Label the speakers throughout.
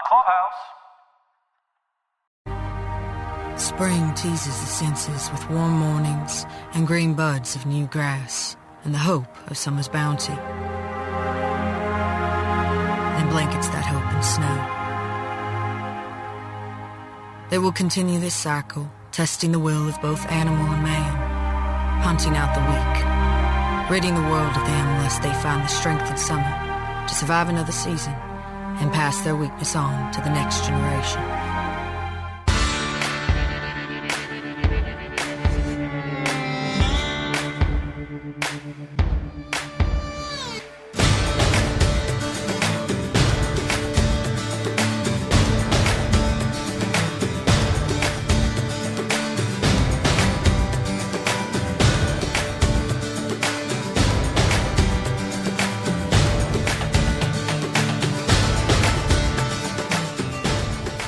Speaker 1: Clubhouse.
Speaker 2: Spring teases the senses with warm mornings and green buds of new grass and the hope of summer's bounty. Then blankets that hope in snow. They will continue this cycle, testing the will of both animal and man, hunting out the weak, ridding the world of them unless they find the strength in summer to survive another season and pass their weakness on to the next generation.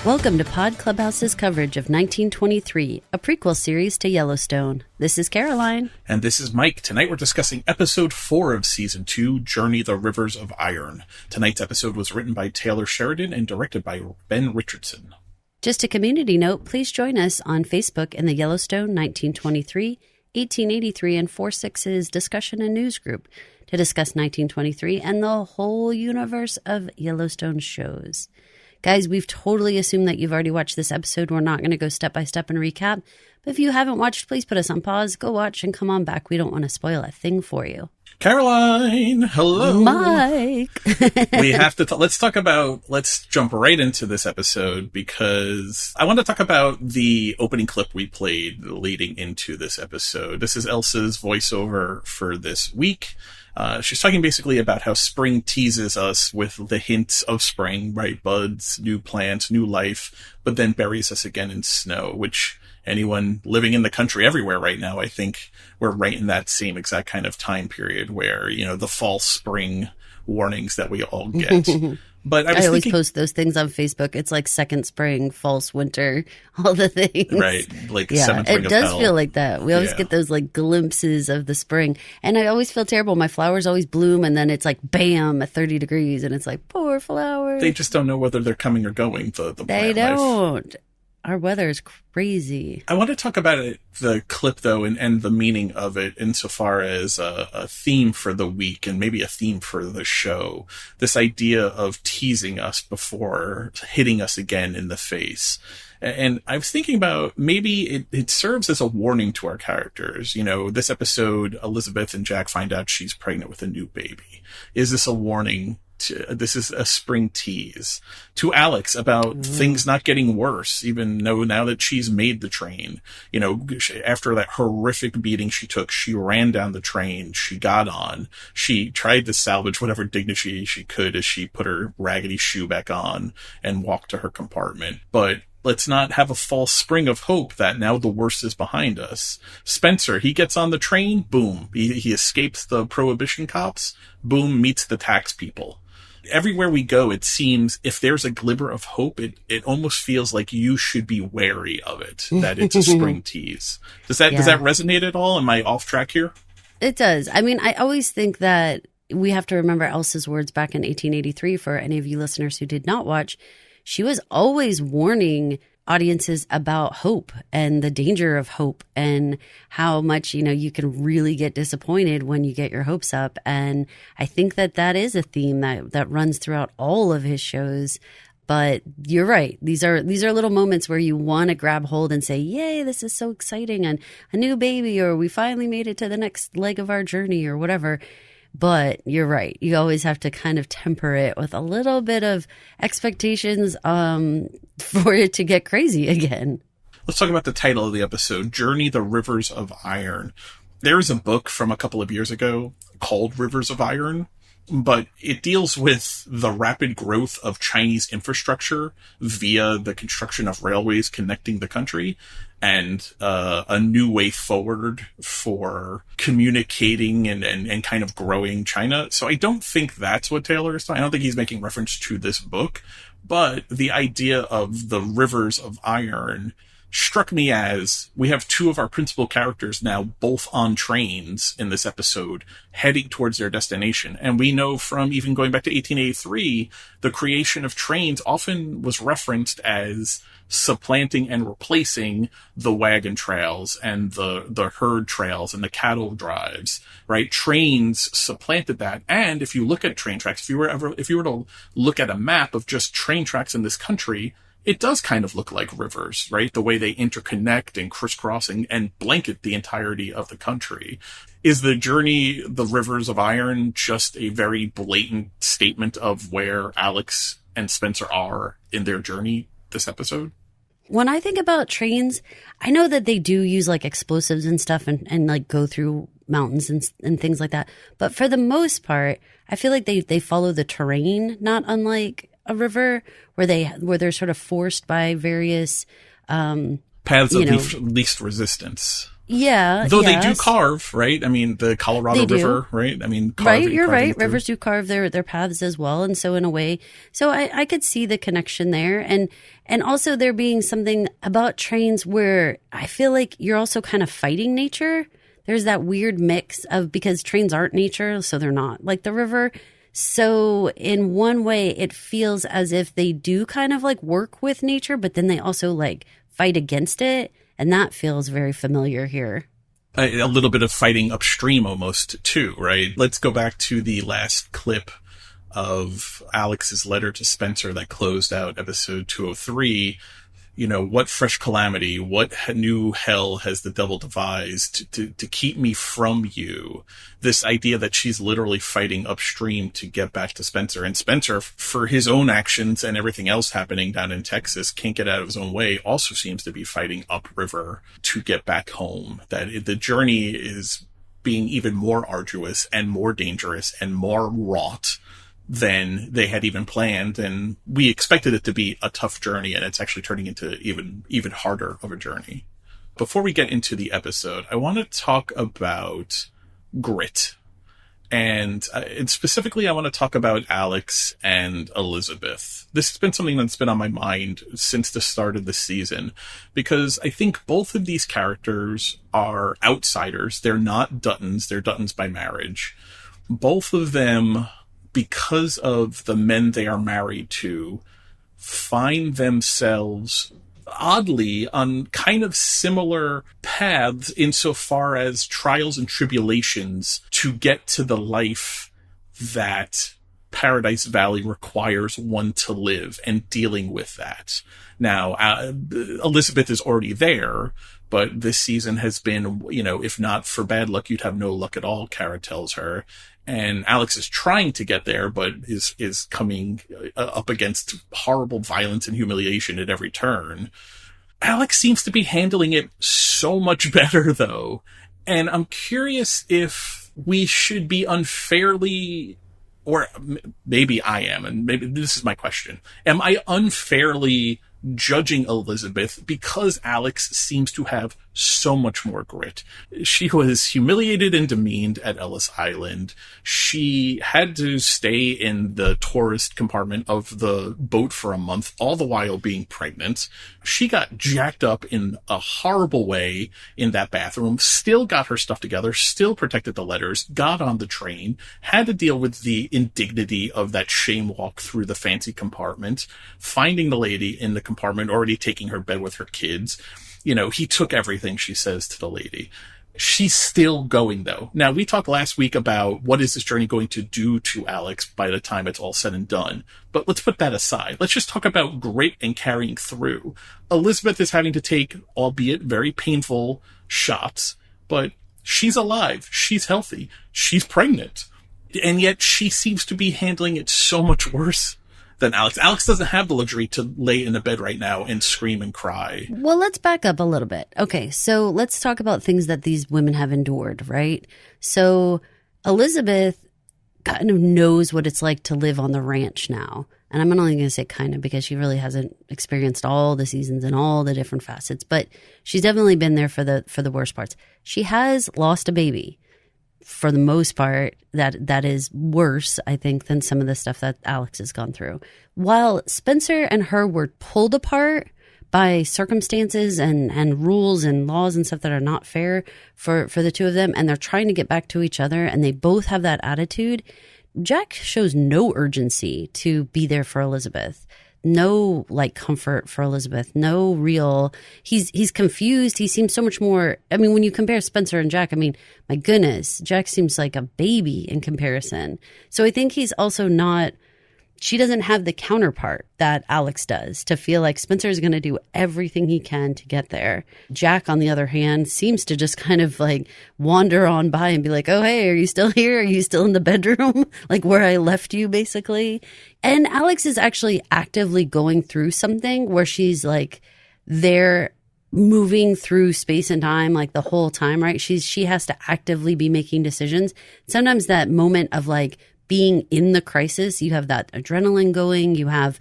Speaker 3: Welcome to Pod Clubhouse's coverage of 1923, a prequel series to Yellowstone. This is Caroline.
Speaker 4: And this is Mike. Tonight we're discussing episode 4 of season 2, Journey the Rivers of Iron. Tonight's episode was written by Taylor Sheridan and directed by Ben Richardson.
Speaker 3: Just a community note, please join us on Facebook in the Yellowstone 1923, 1883, and 46's discussion and news group to discuss 1923 and the whole universe of Yellowstone shows. Guys, we've totally assumed that you've already watched this episode. We're not going to go step by step and recap. But if you haven't watched, please put us on pause, go watch, and come on back. We don't want to spoil a thing for you.
Speaker 4: Caroline, hello.
Speaker 3: Mike.
Speaker 4: We have to let's jump right into this episode because I want to talk about the opening clip we played leading into this episode. This is Elsa's voiceover for this week. She's talking basically about how spring teases us with the hints of spring, right? Buds, new plants, new life, but then buries us again in snow, which anyone living in the country everywhere right now, I think we're right in that same exact kind of time period where, you know, the fall spring warnings that we all get. But I always
Speaker 3: post those things on Facebook. It's like second spring, false winter, all the things.
Speaker 4: Right. Like seventh ring of hell.
Speaker 3: It does feel like that. We always get those like glimpses of the spring. And I always feel terrible. My flowers always bloom and then it's like, bam, at 30 degrees. And it's like, poor flowers.
Speaker 4: They just don't know whether they're coming or going, the
Speaker 3: They don't. Life. Our weather is crazy.
Speaker 4: I want to talk about the clip, though, and the meaning of it insofar as a theme for the week and maybe a theme for the show. This idea of teasing us before hitting us again in the face. And I was thinking about maybe it serves as a warning to our characters. You know, this episode, Elizabeth and Jack find out she's pregnant with a new baby. Is this a warning? This is a spring tease to Alex about things not getting worse, even though now that she's made the train. You know, after that horrific beating she took, she ran down the train, she got on, she tried to salvage whatever dignity she could as she put her raggedy shoe back on and walked to her compartment. But let's not have a false spring of hope that now the worst is behind us. Spencer, he gets on the train, boom. He escapes the prohibition cops, boom, meets the tax people. Everywhere we go, it seems if there's a glimmer of hope, it almost feels like you should be wary of it, that it's a spring tease. Does that resonate at all? Am I off track here?
Speaker 3: It does. I mean, I always think that we have to remember Elsa's words back in 1883 for any of you listeners who did not watch. She was always warning audiences about hope and the danger of hope and how much, you know, you can really get disappointed when you get your hopes up. And I think that is a theme that runs throughout all of his shows. But you're right. These are little moments where you want to grab hold and say, yay, this is so exciting, and a new baby, or we finally made it to the next leg of our journey or whatever. But you're right. You always have to kind of temper it with a little bit of expectations for it to get crazy again.
Speaker 4: Let's talk about the title of the episode, Journey the Rivers of Iron. There's a book from a couple of years ago called Rivers of Iron, but it deals with the rapid growth of Chinese infrastructure via the construction of railways connecting the country and a new way forward for communicating and kind of growing China. So I don't think that's what Taylor is talking. I don't think he's making reference to this book, but the idea of the rivers of iron struck me as we have two of our principal characters now both on trains in this episode heading towards their destination. And we know from even going back to 1883, the creation of trains often was referenced as supplanting and replacing the wagon trails and the herd trails and the cattle drives, right? Trains supplanted that. And if you look at train tracks, if you were to look at a map of just train tracks in this country, it does kind of look like rivers, right? The way they interconnect and crisscross and blanket the entirety of the country. Is the journey, the Rivers of Iron, just a very blatant statement of where Alex and Spencer are in their journey this episode?
Speaker 3: When I think about trains, I know that they do use like explosives and stuff and like go through mountains and things like that. But for the most part, I feel like they follow the terrain, not unlike a river where they're sort of forced by various
Speaker 4: paths of least resistance.
Speaker 3: Yeah.
Speaker 4: Though they do carve, right? I mean, the Colorado River, right? I mean,
Speaker 3: right, you're right. Rivers do carve their paths as well. And so in a way, so I could see the connection there. And also there being something about trains where I feel like you're also kind of fighting nature. There's that weird mix of, because trains aren't nature, so they're not like the river. So in one way, it feels as if they do kind of like work with nature, but then they also like fight against it. And that feels very familiar here.
Speaker 4: A little bit of fighting upstream almost too, right? Let's go back to the last clip of Alex's letter to Spencer that closed out episode 203. You know, what fresh calamity, what new hell has the devil devised to keep me from you? This idea that she's literally fighting upstream to get back to Spencer. And Spencer, for his own actions and everything else happening down in Texas, can't get out of his own way, also seems to be fighting upriver to get back home. That the journey is being even more arduous and more dangerous and more wrought than they had even planned. And we expected it to be a tough journey, and it's actually turning into even harder of a journey. Before we get into the episode, I want to talk about grit. And specifically, I want to talk about Alex and Elizabeth. This has been something that's been on my mind since the start of the season, because I think both of these characters are outsiders. They're not Duttons. They're Duttons by marriage. Both of them, because of the men they are married to, find themselves oddly on kind of similar paths insofar as trials and tribulations to get to the life that Paradise Valley requires one to live, and dealing with that. Now, Elizabeth is already there, but this season has been, if not for bad luck, you'd have no luck at all, Kara tells her. And Alex is trying to get there, but is coming up against horrible violence and humiliation at every turn. Alex seems to be handling it so much better, though. And I'm curious if we should be unfairly, or maybe I am, and maybe this is my question. Am I unfairly judging Elizabeth because Alex seems to have so much more grit? She was humiliated and demeaned at Ellis Island. She had to stay in the tourist compartment of the boat for a month, all the while being pregnant. She got jacked up in a horrible way in that bathroom, still got her stuff together, still protected the letters, got on the train, had to deal with the indignity of that shame walk through the fancy compartment, finding the lady in the compartment already taking her bed with her kids. He took everything, she says to the lady. She's still going, though. Now, we talked last week about what is this journey going to do to Alex by the time it's all said and done. But let's put that aside. Let's just talk about grit and carrying through. Elizabeth is having to take, albeit very painful, shots, but she's alive. She's healthy. She's pregnant. And yet she seems to be handling it so much worse than Alex. Alex doesn't have the luxury to lay in the bed right now and scream and cry.
Speaker 3: Well, let's back up a little bit. Okay, so let's talk about things that these women have endured, right? So Elizabeth kind of knows what it's like to live on the ranch now. And I'm only going to say kind of because she really hasn't experienced all the seasons and all the different facets, but she's definitely been there for the worst parts. She has lost a baby. For the most part, that is worse, I think, than some of the stuff that Alex has gone through. While Spencer and her were pulled apart by circumstances and rules and laws and stuff that are not fair for the two of them. And they're trying to get back to each other. And they both have that attitude. Jack shows no urgency to be there for Elizabeth. No like comfort for Elizabeth. No real, he's confused. He seems so much more, I mean, when you compare Spencer and Jack, I mean, my goodness, Jack seems like a baby in comparison. So I think he's also not, she doesn't have the counterpart that Alex does to feel like Spencer is going to do everything he can to get there. Jack, on the other hand, seems to just kind of like wander on by and be like, oh, hey, are you still here? Are you still in the bedroom? Like where I left you, basically. And Alex is actually actively going through something where she's like there moving through space and time like the whole time, right? She has to actively be making decisions. Sometimes that moment of like being in the crisis, you have that adrenaline going, you have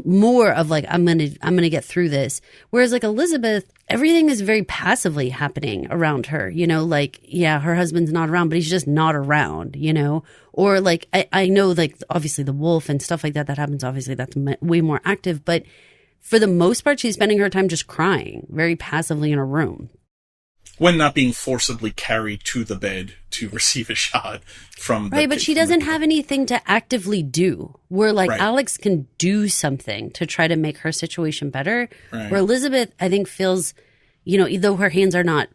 Speaker 3: more of like, I'm going to get through this. Whereas like Elizabeth, everything is very passively happening around her, you know, like, yeah, her husband's not around, but he's just not around, you know, or like, I know like obviously the wolf and stuff like that happens. Obviously that's way more active, but for the most part, she's spending her time just crying very passively in a room.
Speaker 4: When not being forcibly carried to the bed to receive a shot from the...
Speaker 3: Right, but she doesn't have anything to actively do. Where, like,
Speaker 4: right.
Speaker 3: Alex can do something to try to make her situation better.
Speaker 4: Right.
Speaker 3: Where Elizabeth, I think, feels, you know, though her hands are not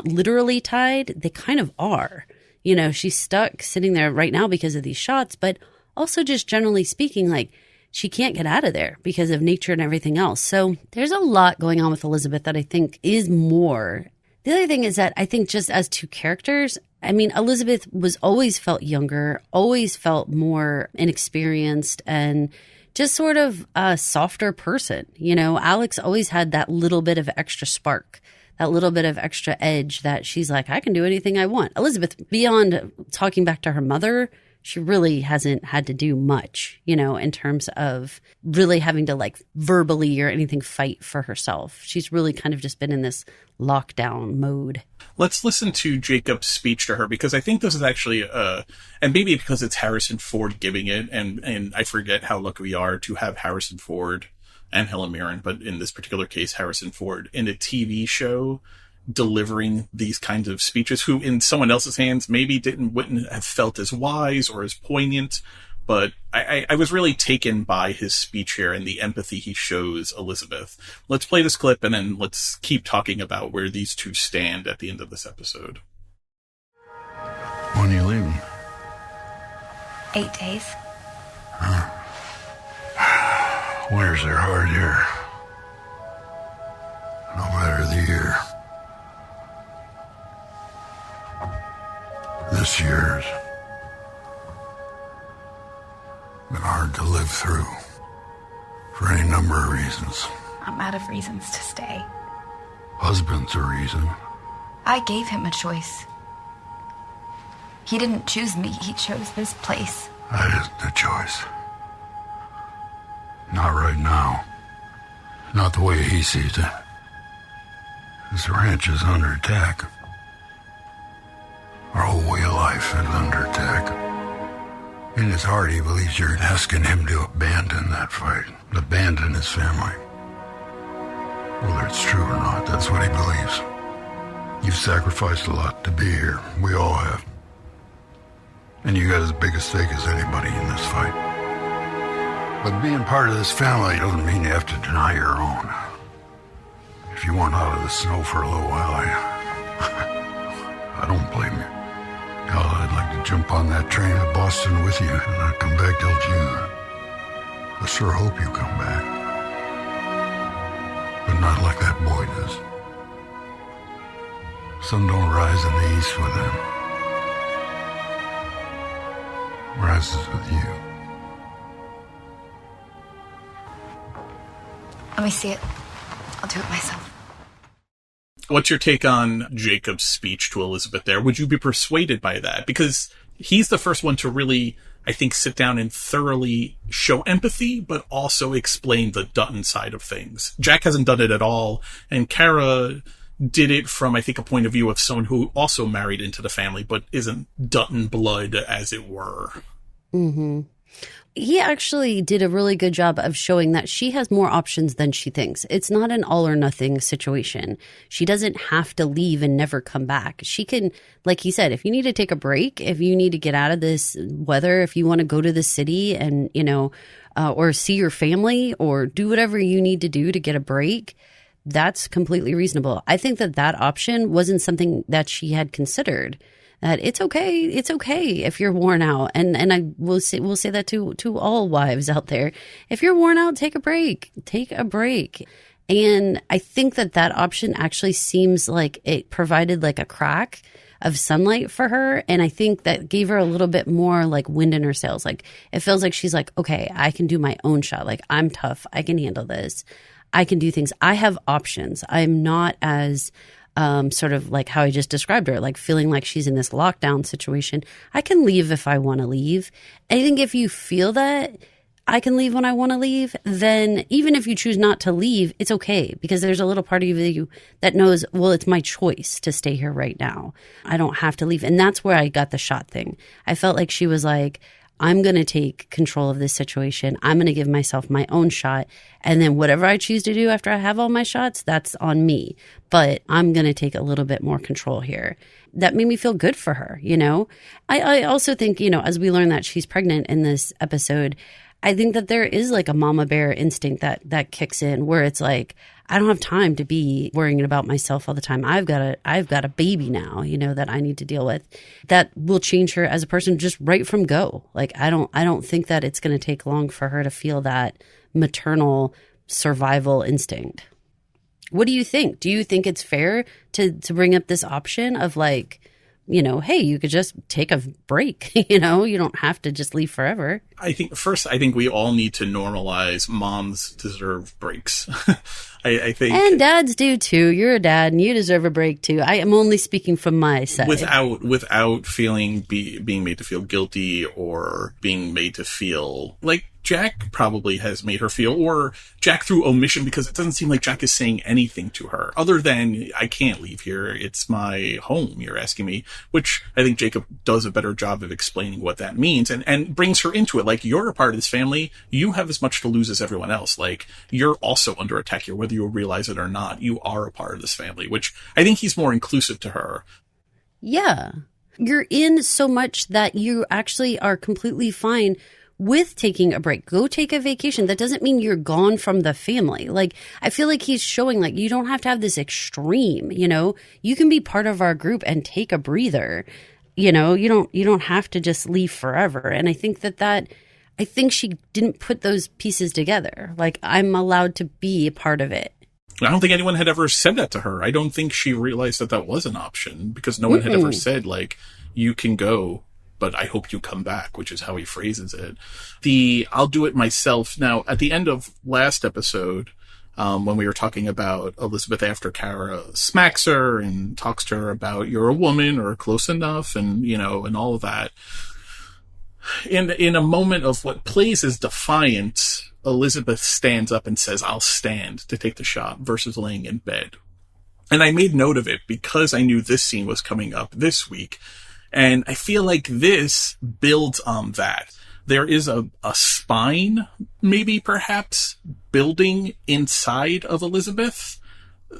Speaker 3: literally tied, they kind of are. You know, she's stuck sitting there right now because of these shots, but also just generally speaking, like, she can't get out of there because of nature and everything else. So there's a lot going on with Elizabeth that I think is more... The other thing is that I think just as two characters, I mean, Elizabeth was always felt younger, always felt more inexperienced and just sort of a softer person. You know, Alex always had that little bit of extra spark, that little bit of extra edge that she's like, I can do anything I want. Elizabeth, beyond talking back to her mother, she really hasn't had to do much, you know, in terms of really having to like verbally or anything fight for herself. She's really kind of just been in this lockdown mode.
Speaker 4: Let's listen to Jacob's speech to her, because I think this is actually, and maybe because it's Harrison Ford giving it, and I forget how lucky we are to have Harrison Ford and Helen Mirren, but in this particular case, Harrison Ford in a TV show delivering these kinds of speeches, who in someone else's hands maybe wouldn't have felt as wise or as poignant. But I was really taken by his speech here and the empathy he shows Elizabeth. Let's play this clip and then let's keep talking about where these two stand at the end of this episode.
Speaker 1: When are you leaving?
Speaker 5: 8 days.
Speaker 1: Huh. Winters are hard here. No matter the year. This year's been hard to live through for any number of reasons.
Speaker 5: I'm out of reasons to stay.
Speaker 1: Husband's a reason.
Speaker 5: I gave him a choice. He didn't choose me, he chose this place.
Speaker 1: That isn't a choice. Not right now. Not the way he sees it. This ranch is under attack. Our whole way of life is under attack. In his heart, he believes you're asking him to abandon that fight, abandon his family. Whether it's true or not, that's what he believes. You've sacrificed a lot to be here. We all have. And you got as big a stake as anybody in this fight. But being part of this family doesn't mean you have to deny your own. If you want out of the snow for a little while, I don't blame you. Hell, I'd like to jump on that train to Boston with you and not come back till June. I sure hope you come back. But not like that boy does. Sun don't rise in the east with him. Rises with you.
Speaker 5: Let me see it. I'll do it myself.
Speaker 4: What's your take on Jacob's speech to Elizabeth there? Would you be persuaded by that? Because he's the first one to really, I think, sit down and thoroughly show empathy, but also explain the Dutton side of things. Jack hasn't done it at all, and Kara did it from, I think, a point of view of someone who also married into the family, but isn't Dutton blood, as it were.
Speaker 3: Mm-hmm. he actually did a really good job of showing that she has more options than she thinks. It's not an all or nothing situation. She doesn't have to leave and never come back. She can, like he said, if you need to take a break, if you need to get out of this weather, if you want to go to the city and, or see your family or do whatever you need to do to get a break, that's completely reasonable. I think that option wasn't something that she had considered. That it's okay if you're worn out, and I will say that to all wives out there. If you're worn out, take a break. And I think that option actually seems like it provided like a crack of sunlight for her, and I think that gave her a little bit more like wind in her sails. Like it feels like she's like, okay, I can do my own shot. Like I'm tough. I can handle this. I can do things. I have options. I'm not as sort of like how I just described her, like feeling like she's in this lockdown situation. I can leave if I want to leave. I think if you feel that I can leave when I want to leave, then even if you choose not to leave, it's okay, because there's a little part of you that knows, well, it's my choice to stay here right now. I don't have to leave. And that's where I got the shot thing. I felt like she was like, I'm going to take control of this situation. I'm going to give myself my own shot. And then whatever I choose to do after I have all my shots, that's on me. But I'm going to take a little bit more control here. That made me feel good for her, I also think, as we learn that she's pregnant in this episode, I think that there is like a mama bear instinct that kicks in, where it's like, I don't have time to be worrying about myself all the time. I've got a baby now, that I need to deal with. That will change her as a person just right from go. Like I don't think that it's going to take long for her to feel that maternal survival instinct. What do you think? Do you think it's fair to bring up this option of like, hey, you could just take a break, you don't have to just leave forever.
Speaker 4: I think we all need to normalize moms deserve breaks. I think.
Speaker 3: And dads do too. You're a dad and you deserve a break too. I am only speaking from my side.
Speaker 4: Without feeling being made to feel guilty or being made to feel like Jack probably has made her feel, or Jack through omission, because it doesn't seem like Jack is saying anything to her other than, I can't leave here. It's my home, you're asking me, which I think Jacob does a better job of explaining what that means and brings her into it. Like, you're a part of this family. You have as much to lose as everyone else. Like, you're also under attack here, whether you realize it or not. You are a part of this family, which I think he's more inclusive to her.
Speaker 3: Yeah. You're in so much that you actually are completely fine with taking a break. Go take a vacation. That doesn't mean you're gone from the family. Like, I feel like he's showing, like, you don't have to have this extreme, you can be part of our group and take a breather. You don't have to just leave forever. And I think I think she didn't put those pieces together. Like, I'm allowed to be a part of it.
Speaker 4: I don't think anyone had ever said that to her. I don't think she realized that was an option, because no one had ever said, like, you can go, but I hope you come back, which is how he phrases it. I'll do it myself. Now, at the end of last episode, when we were talking about Elizabeth after Kara smacks her and talks to her about, you're a woman or close enough, and, and all of that. In a moment of what plays as defiance, Elizabeth stands up and says, I'll stand to take the shot, versus laying in bed. And I made note of it because I knew this scene was coming up this week. And I feel like this builds on that. There is a spine, maybe perhaps, building inside of Elizabeth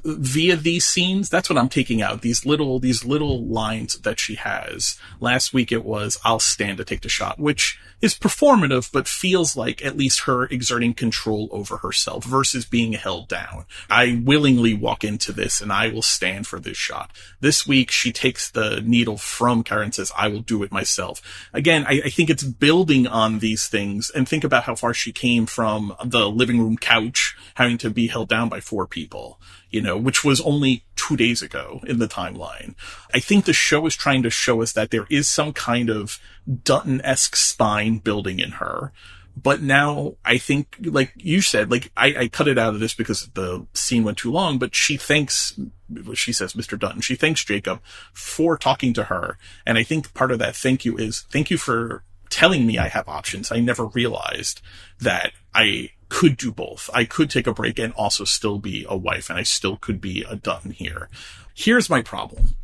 Speaker 4: via these scenes. That's what I'm taking out. These little lines that she has. Last week it was, I'll stand to take the shot, which is performative, but feels like at least her exerting control over herself versus being held down. I willingly walk into this and I will stand for this shot. This week she takes the needle from Kara and says, I will do it myself. Again, I think it's building on these things, and think about how far she came from the living room couch having to be held down by 4 people. Which was only 2 days ago in the timeline. I think the show is trying to show us that there is some kind of Dutton-esque spine building in her. But now I think, like you said, like I cut it out of this because the scene went too long, but she says, Mr. Dutton, she thanks Jacob for talking to her. And I think part of that thank you is, thank you for telling me I have options. I never realized that I could do both. I could take a break and also still be a wife, and I still could be a Dutton here. Here's my problem.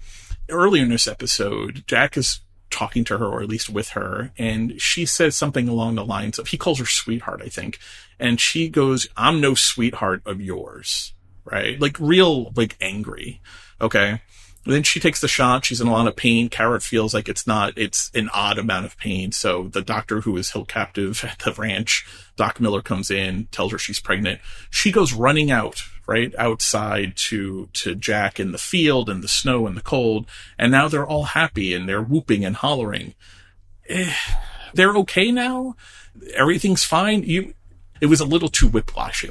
Speaker 4: Earlier in this episode, Jack is talking to her, or at least with her, and she says something along the lines of, he calls her sweetheart, I think, and she goes, "I'm no sweetheart of yours," right? Like real, like angry. Okay. Then she takes the shot. She's in a lot of pain. Carrot feels like it's an odd amount of pain. So the doctor who is held captive at the ranch, Doc Miller, comes in, tells her she's pregnant. She goes running out, right outside to Jack in the field, in the snow and the cold. And now they're all happy and they're whooping and hollering. They're okay now. Everything's fine. It was a little too whiplashy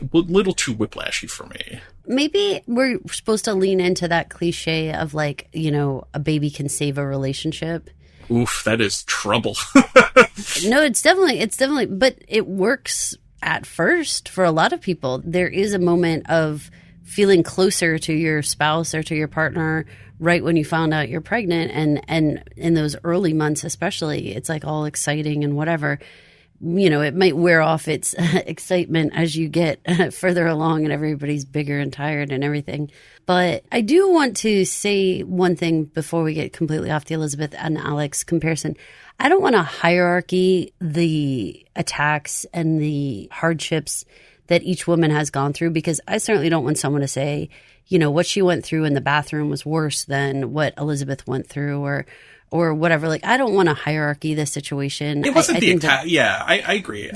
Speaker 4: for me.
Speaker 3: Maybe we're supposed to lean into that cliche of like, you know, a baby can save a relationship.
Speaker 4: Oof, that is trouble.
Speaker 3: No, it's definitely, but it works at first for a lot of people. There is a moment of feeling closer to your spouse or to your partner right when you found out you're pregnant. And in those early months, especially, it's like all exciting and whatever. You know, it might wear off its excitement as you get further along and everybody's bigger and tired and everything. But I do want to say one thing before we get completely off the Elizabeth and Alex comparison. I don't want to hierarchy the attacks and the hardships that each woman has gone through, because I certainly don't want someone to say, you know, what she went through in the bathroom was worse than what Elizabeth went through, or whatever. Like, I don't want to hierarchy the situation.
Speaker 4: It wasn't the attack. Yeah, I agree.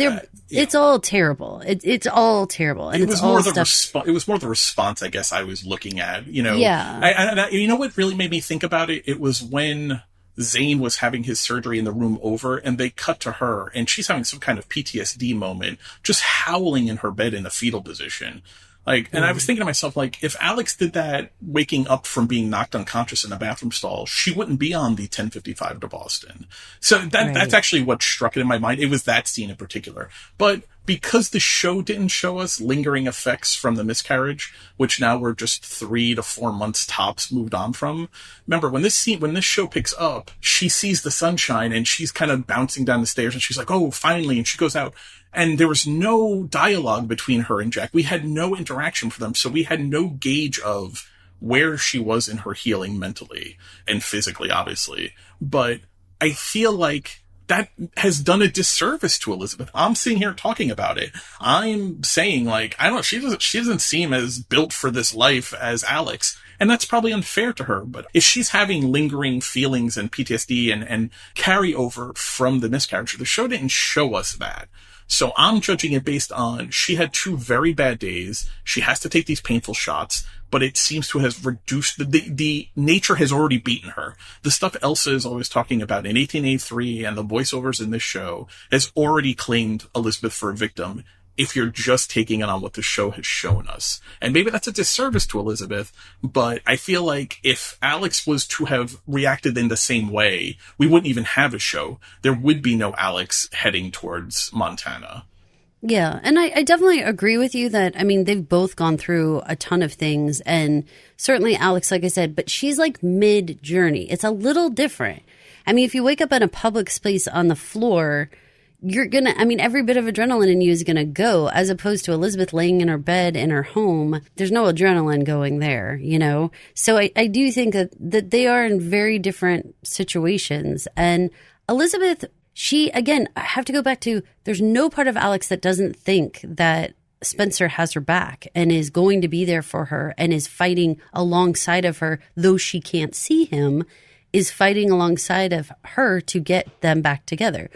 Speaker 3: It's all terrible. It's all terrible. And
Speaker 4: it was more the response, I guess, I was looking at. You know,
Speaker 3: yeah.
Speaker 4: You know what really made me think about it? It was when Zane was having his surgery in the room over, and they cut to her, and she's having some kind of PTSD moment, just howling in her bed in a fetal position. Like, and I was thinking to myself, like, if Alex did that waking up from being knocked unconscious in a bathroom stall, she wouldn't be on the 10:55 to Boston. So that's actually what struck it in my mind. It was that scene in particular. But because the show didn't show us lingering effects from the miscarriage, which now we're just 3 to 4 months tops moved on from. Remember, when this show picks up, she sees the sunshine and she's kind of bouncing down the stairs and she's like, "Oh, finally." And she goes out. And there was no dialogue between her and Jack. We had no interaction for them. So we had no gauge of where she was in her healing mentally and physically, obviously. But I feel like that has done a disservice to Elizabeth. I'm sitting here talking about it. I'm saying, like, I don't know, she doesn't seem as built for this life as Alex. And that's probably unfair to her. But if she's having lingering feelings and PTSD and carryover from the miscarriage, the show didn't show us that. So I'm judging it based on, she had 2 very bad days. She has to take these painful shots, but it seems to have reduced the nature has already beaten her. The stuff Elsa is always talking about in 1883 and the voiceovers in this show has already claimed Elizabeth for a victim, if you're just taking it on what the show has shown us. And maybe that's a disservice to Elizabeth, but I feel like if Alex was to have reacted in the same way, we wouldn't even have a show. There would be no Alex heading towards Montana.
Speaker 3: Yeah, and I definitely agree with you that, I mean, they've both gone through a ton of things, and certainly Alex, like I said, but she's like mid-journey. It's a little different. I mean, if you wake up in a public space on the floor, every bit of adrenaline in you is going to go, as opposed to Elizabeth laying in her bed in her home. There's no adrenaline going there, you know? So I do think that they are in very different situations. And Elizabeth, I have to go back to, there's no part of Alex that doesn't think that Spencer has her back and is going to be there for her and is fighting alongside of her, though she can't see him, is fighting alongside of her to get them back together.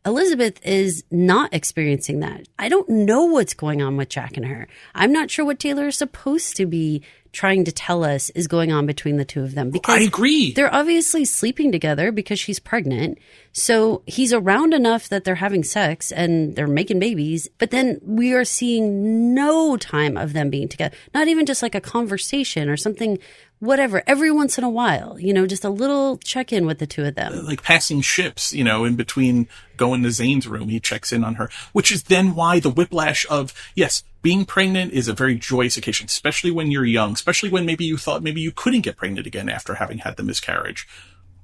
Speaker 3: Elizabeth is not experiencing that. I don't know what's going on with Jack and her. I'm not sure what Taylor is supposed to be trying to tell us is going on between the two of them. Because
Speaker 4: I agree.
Speaker 3: They're obviously sleeping together because she's pregnant. So he's around enough that they're having sex and they're making babies. But then we are seeing no time of them being together. Not even just like a conversation or something, whatever, every once in a while, you know, just a little check-in with the two of them.
Speaker 4: Like passing ships, you know, in between going to Zane's room, he checks in on her, which is then why the whiplash of, yes, being pregnant is a very joyous occasion, especially when you're young, especially when maybe you thought maybe you couldn't get pregnant again after having had the miscarriage.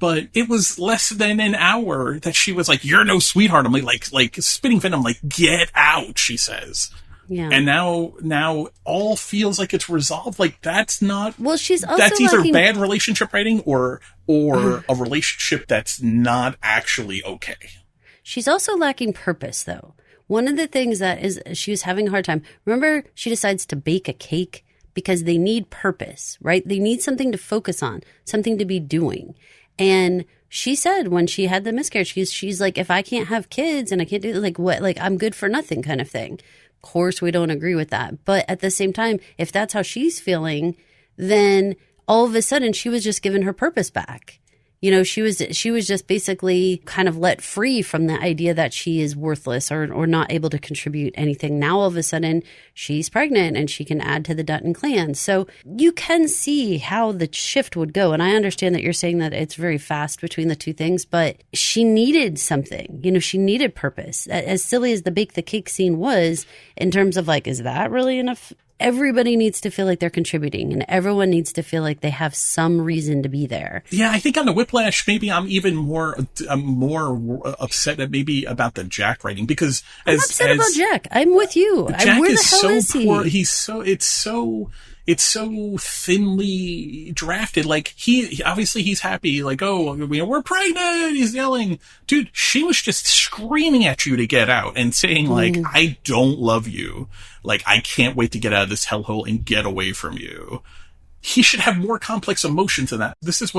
Speaker 4: But it was less than an hour that she was like, "You're no sweetheart." I'm like spitting venom, like, "Get out," she says.
Speaker 3: Yeah.
Speaker 4: And now all feels like it's resolved. Like that's not.
Speaker 3: Well, she's also
Speaker 4: that's either
Speaker 3: lacking...
Speaker 4: bad relationship writing or a relationship that's not actually okay.
Speaker 3: She's also lacking purpose, though. One of the things that is she was having a hard time. Remember, she decides to bake a cake because they need purpose, right? They need something to focus on, something to be doing. And she said when she had the miscarriage, she's like, if I can't have kids and I can't do like what, like I'm good for nothing kind of thing. Of course, we don't agree with that. But at the same time, if that's how she's feeling, then all of a sudden she was just given her purpose back. You know, she was just basically kind of let free from the idea that she is worthless or not able to contribute anything. Now, all of a sudden, she's pregnant and she can add to the Dutton clan. So you can see how the shift would go. And I understand that you're saying that it's very fast between the two things, but she needed something. You know, she needed purpose. As silly as the bake the cake scene was, in terms of like, is that really enough? Everybody needs to feel like they're contributing and everyone needs to feel like they have some reason to be there.
Speaker 4: Yeah, I think on the Whiplash, maybe I'm even more upset at maybe about the Jack writing because
Speaker 3: I'm upset about Jack. I'm with you.
Speaker 4: Jack
Speaker 3: Where the
Speaker 4: is
Speaker 3: hell
Speaker 4: so
Speaker 3: is he?
Speaker 4: poor. It's so thinly drafted. Like obviously he's happy. Like, oh, we're pregnant. He's yelling, dude, she was just screaming at you to get out and saying like, I don't love you. Like, I can't wait to get out of this hellhole and get away from you. He should have more complex emotions than that. This is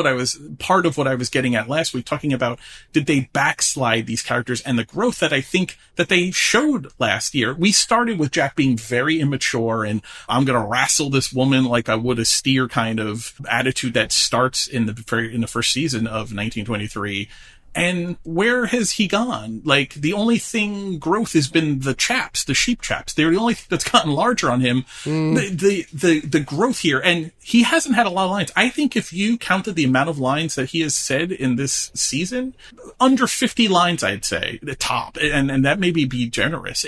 Speaker 4: part of what I was getting at last week, talking about did they backslide these characters and the growth that I think that they showed last year. We started with Jack being very immature and I'm going to wrestle this woman like I would a steer kind of attitude that starts in the first season of 1923. And where has he gone? Like, the only thing growth has been the sheep chaps. They're the only thing that's gotten larger on him. The growth here. And he hasn't had a lot of lines. I think if you counted the amount of lines that he has said in this season, under 50 lines, I'd say, the top. And that maybe be generous.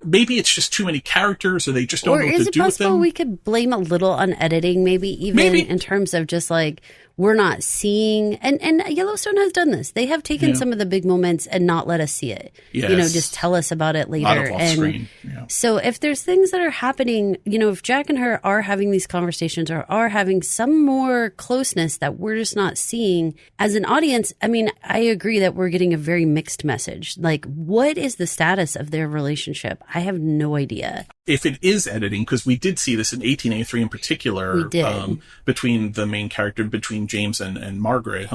Speaker 4: Maybe it's just too many characters or they just don't know what to do with them. Or is it possible
Speaker 3: we could blame a little on editing, maybe in terms of just like, we're not seeing, and Yellowstone has done this. They have taken some of the big moments and not let us see it.
Speaker 4: Yes.
Speaker 3: You know, just tell us about it later.
Speaker 4: A lot of off screen.
Speaker 3: So if there's things that are happening, you know, if Jack and her are having these conversations or are having some more closeness that we're just not seeing as an audience, I mean, I agree that we're getting a very mixed message. Like, what is the status of their relationship? I have no idea.
Speaker 4: If it is editing, because we did see this in 1883 in particular, between the main character, between James and Margaret,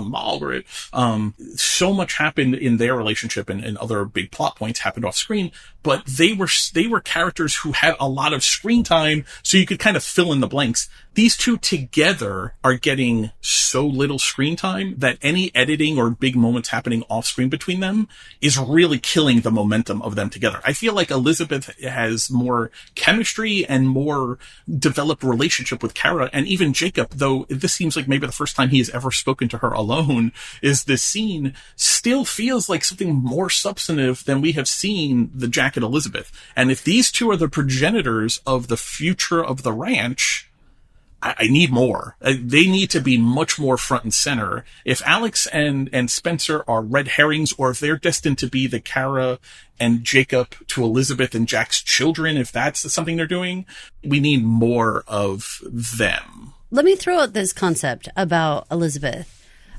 Speaker 4: so much happened in their relationship and other big plot points happened off screen, but they were characters who had a lot of screen time, so you could kind of fill in the blanks. These two together are getting so little screen time that any editing or big moments happening off screen between them is really killing the momentum of them together. I feel like Elizabeth has more chemistry and more developed relationship with Kara, and even Jacob, though this seems like maybe the first time he has ever spoken to her alone is this scene, still feels like something more substantive than we have seen the Jack and Elizabeth. And if these two are the progenitors of the future of the ranch, I need more. They need to be much more front and center. If Alex and Spencer are red herrings, or if they're destined to be the Kara and Jacob to Elizabeth and Jack's children, if that's something they're doing, we need more of them.
Speaker 3: Let me throw out this concept about Elizabeth.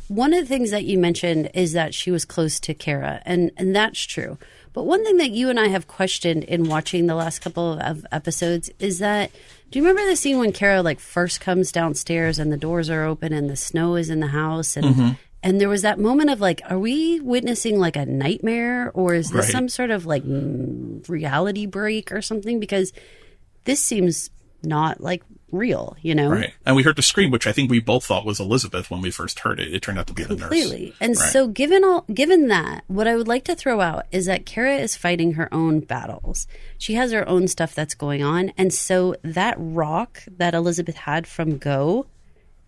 Speaker 3: One of the things that you mentioned is that she was close to Kara, and that's true. But one thing that you and I have questioned in watching the last couple of episodes is that, do you remember the scene when Kara like first comes downstairs and the doors are open and the snow is in the house and and there was that moment of like, are we witnessing like a nightmare, or is this some sort of like reality break or something? Because this seems not like real, you know?
Speaker 4: Right. And we heard the scream, which I think we both thought was Elizabeth when we first heard it. It turned out to be the nurse.
Speaker 3: Completely. And so given that, what I would like to throw out is that Kara is fighting her own battles. She has her own stuff that's going on. And so that rock that Elizabeth had from Go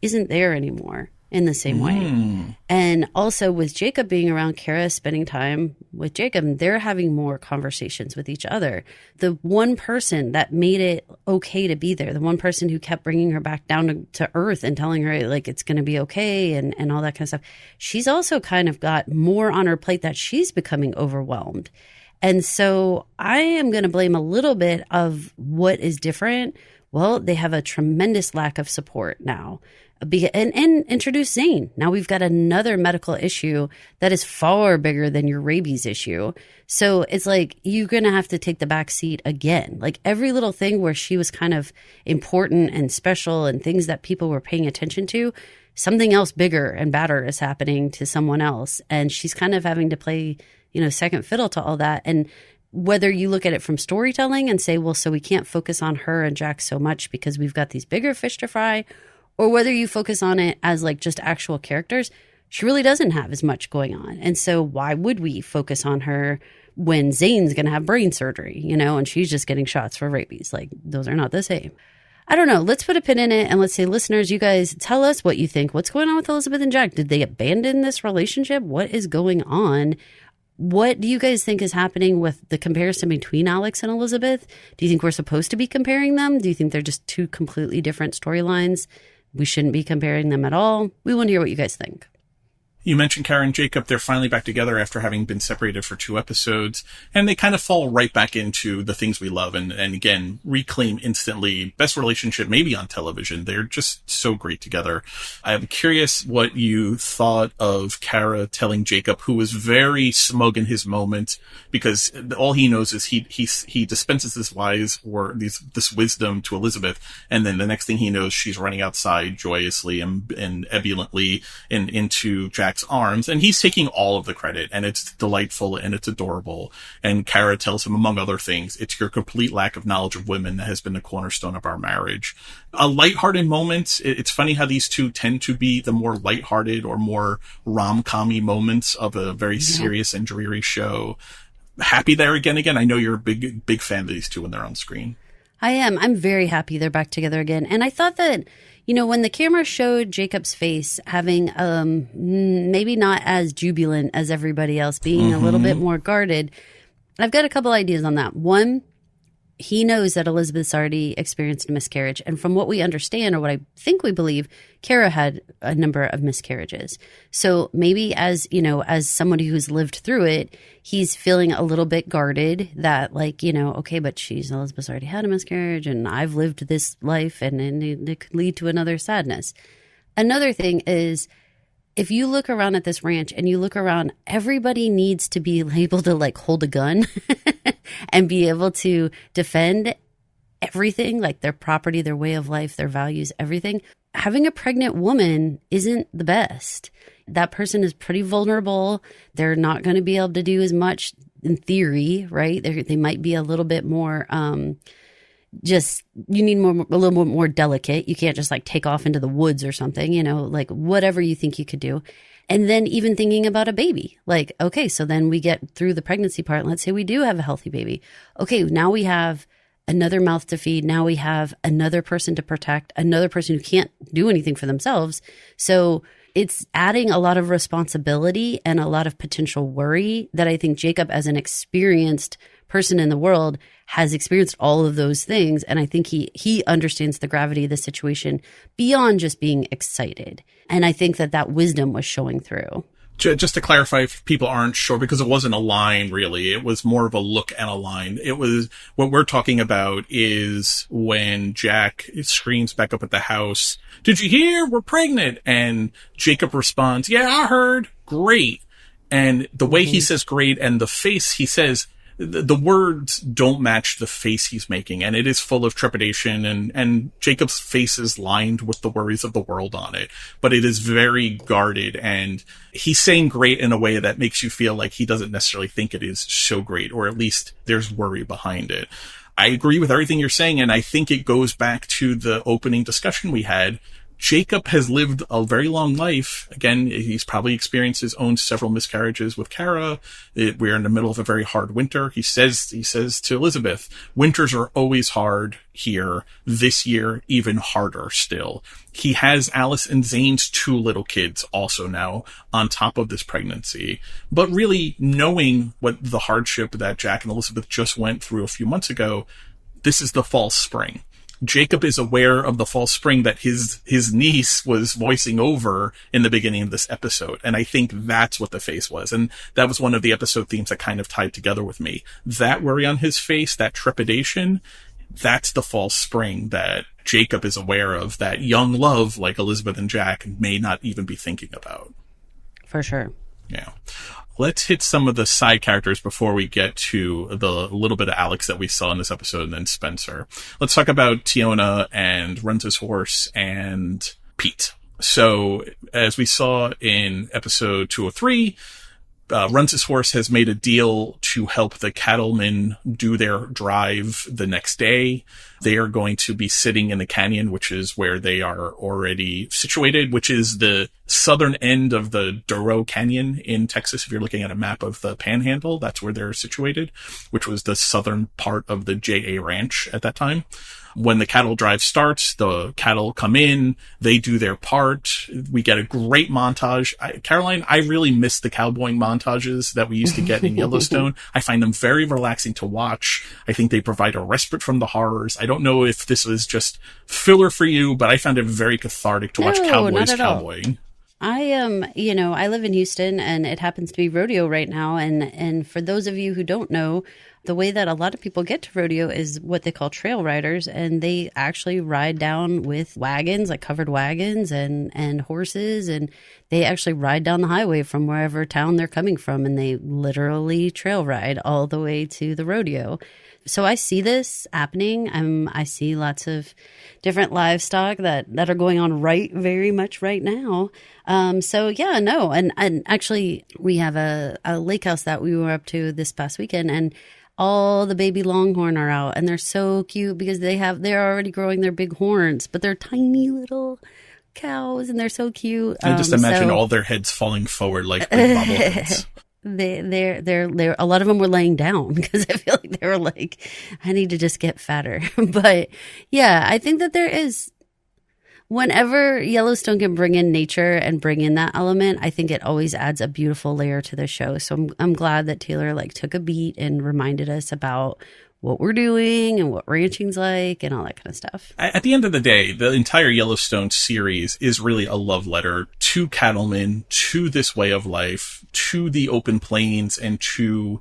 Speaker 3: isn't there anymore in the same way. And also with Jacob being around, Kara spending time with Jacob, they're having more conversations with each other. The one person that made it okay to be there, the one person who kept bringing her back down to earth and telling her like it's going to be okay and all that kind of stuff, she's also kind of got more on her plate that she's becoming overwhelmed. And so I am going to blame a little bit of what is different. Well, they have a tremendous lack of support now. And introduce Zane. Now we've got another medical issue that is far bigger than your rabies issue. So it's like you're going to have to take the back seat again. Like every little thing where she was kind of important and special and things that people were paying attention to, something else bigger and badder is happening to someone else. And she's kind of having to play, second fiddle to all that. And whether you look at it from storytelling and say, well, so we can't focus on her and Jack so much because we've got these bigger fish to fry, or whether you focus on it as like just actual characters, she really doesn't have as much going on. And so why would we focus on her when Zane's going to have brain surgery, and she's just getting shots for rabies? Like those are not the same. I don't know. Let's put a pin in it and let's say, listeners, you guys tell us what you think. What's going on with Elizabeth and Jack? Did they abandon this relationship? What is going on? What do you guys think is happening with the comparison between Alex and Elizabeth? Do you think we're supposed to be comparing them? Do you think they're just two completely different storylines? We shouldn't be comparing them at all. We want to hear what you guys think.
Speaker 4: You mentioned Kara and Jacob. They're finally back together after having been separated for 2 episodes. And they kind of fall right back into the things we love. And again, reclaim instantly best relationship maybe on television. They're just so great together. I'm curious what you thought of Kara telling Jacob, who was very smug in his moment, because all he knows is he dispenses this wisdom to Elizabeth. And then the next thing he knows, she's running outside joyously and ebulliently into Jack's arms, and he's taking all of the credit, and it's delightful and it's adorable. And Kara tells him, among other things, it's your complete lack of knowledge of women that has been the cornerstone of our marriage. A lighthearted moment. It's funny how these two tend to be the more lighthearted or more rom-com-y moments of a very serious and dreary show. Happy they're again. I know you're a big fan of these two when they're on screen.
Speaker 3: I am. I'm very happy they're back together again. And I thought that, when the camera showed Jacob's face having maybe not as jubilant as everybody else, being a little bit more guarded, I've got a couple ideas on that. One, he knows that Elizabeth's already experienced a miscarriage. And from what we understand, or what I think we believe, Kara had a number of miscarriages. So maybe as somebody who's lived through it, he's feeling a little bit guarded that okay, but Elizabeth's already had a miscarriage and I've lived this life and it could lead to another sadness. Another thing is, if you look around at this ranch and you look around, everybody needs to be able to hold a gun and be able to defend everything, like their property, their way of life, their values, everything. Having a pregnant woman isn't the best. That person is pretty vulnerable. They're not going to be able to do as much in theory, right? They might be a little bit more, you need a little bit more delicate. You can't just take off into the woods or something, whatever you think you could do. And then even thinking about a baby, okay, so then we get through the pregnancy part. Let's say we do have a healthy baby. Okay, now we have another mouth to feed. Now we have another person to protect, another person who can't do anything for themselves. So it's adding a lot of responsibility and a lot of potential worry that I think Jacob, as an experienced person in the world, has experienced all of those things. And I think he understands the gravity of the situation beyond just being excited. And I think that wisdom was showing through.
Speaker 4: Just to clarify, if people aren't sure, because it wasn't a line really, it was more of a look and a line. It was, what we're talking about is when Jack screams back up at the house, "Did you hear? We're pregnant." And Jacob responds, "Yeah, I heard. Great." And the way he says great and the face he says, the words don't match the face he's making, and it is full of trepidation, and Jacob's face is lined with the worries of the world on it, but it is very guarded, and he's saying great in a way that makes you feel like he doesn't necessarily think it is so great, or at least there's worry behind it. I agree with everything you're saying, and I think it goes back to the opening discussion we had. Jacob has lived a very long life. Again, he's probably experienced his own several miscarriages with Kara. We're in the middle of a very hard winter. He says to Elizabeth, winters are always hard here. This year, even harder still. He has Alice and Zane's 2 little kids also now on top of this pregnancy. But really knowing what the hardship that Jack and Elizabeth just went through a few months ago, this is the false spring. Jacob is aware of the false spring that his niece was voicing over in the beginning of this episode. And I think that's what the face was. And that was one of the episode themes that kind of tied together with me. That worry on his face, that trepidation, that's the false spring that Jacob is aware of, that young love, like Elizabeth and Jack, may not even be thinking about.
Speaker 3: For sure.
Speaker 4: Yeah. Let's hit some of the side characters before we get to the little bit of Alex that we saw in this episode and then Spencer. Let's talk about Tiona and Runs His Horse and Pete. So, as we saw in episode 203, Runs His Horse has made a deal to help the cattlemen do their drive the next day. They are going to be sitting in the canyon, which is where they are already situated, which is the southern end of the Duro Canyon in Texas. If you're looking at a map of the Panhandle, that's where they're situated, which was the southern part of the J.A. Ranch at that time. When the cattle drive starts, the cattle come in, they do their part. We get a great montage. Caroline, I really miss the cowboying montages that we used to get in Yellowstone. I find them very relaxing to watch. I think they provide a respite from the horrors. I don't know if this was just filler for you, but I found it very cathartic to watch cowboys cowboying.
Speaker 3: I live in Houston and it happens to be rodeo right now. And for those of you who don't know, the way that a lot of people get to rodeo is what they call trail riders. And they actually ride down with wagons, like covered wagons and horses. And they actually ride down the highway from wherever town they're coming from. And they literally trail ride all the way to the rodeo. So I see this happening. I see lots of different livestock that are going on very much right now. And actually we have a lake house that we were up to this past weekend, and all the baby longhorn are out, and they're so cute because they're already growing their big horns, but they're tiny little cows and they're so cute.
Speaker 4: I just imagine all their heads falling forward like big bobbleheads.
Speaker 3: They're a lot of them were laying down because I feel like they were like, I need to just get fatter. But yeah, I think that there is, whenever Yellowstone can bring in nature and bring in that element, I think it always adds a beautiful layer to the show. So I'm glad that Taylor took a beat and reminded us about what we're doing and what ranching's like and all that kind of stuff.
Speaker 4: At the end of the day, the entire Yellowstone series is really a love letter to cattlemen, to this way of life, to the open plains, and to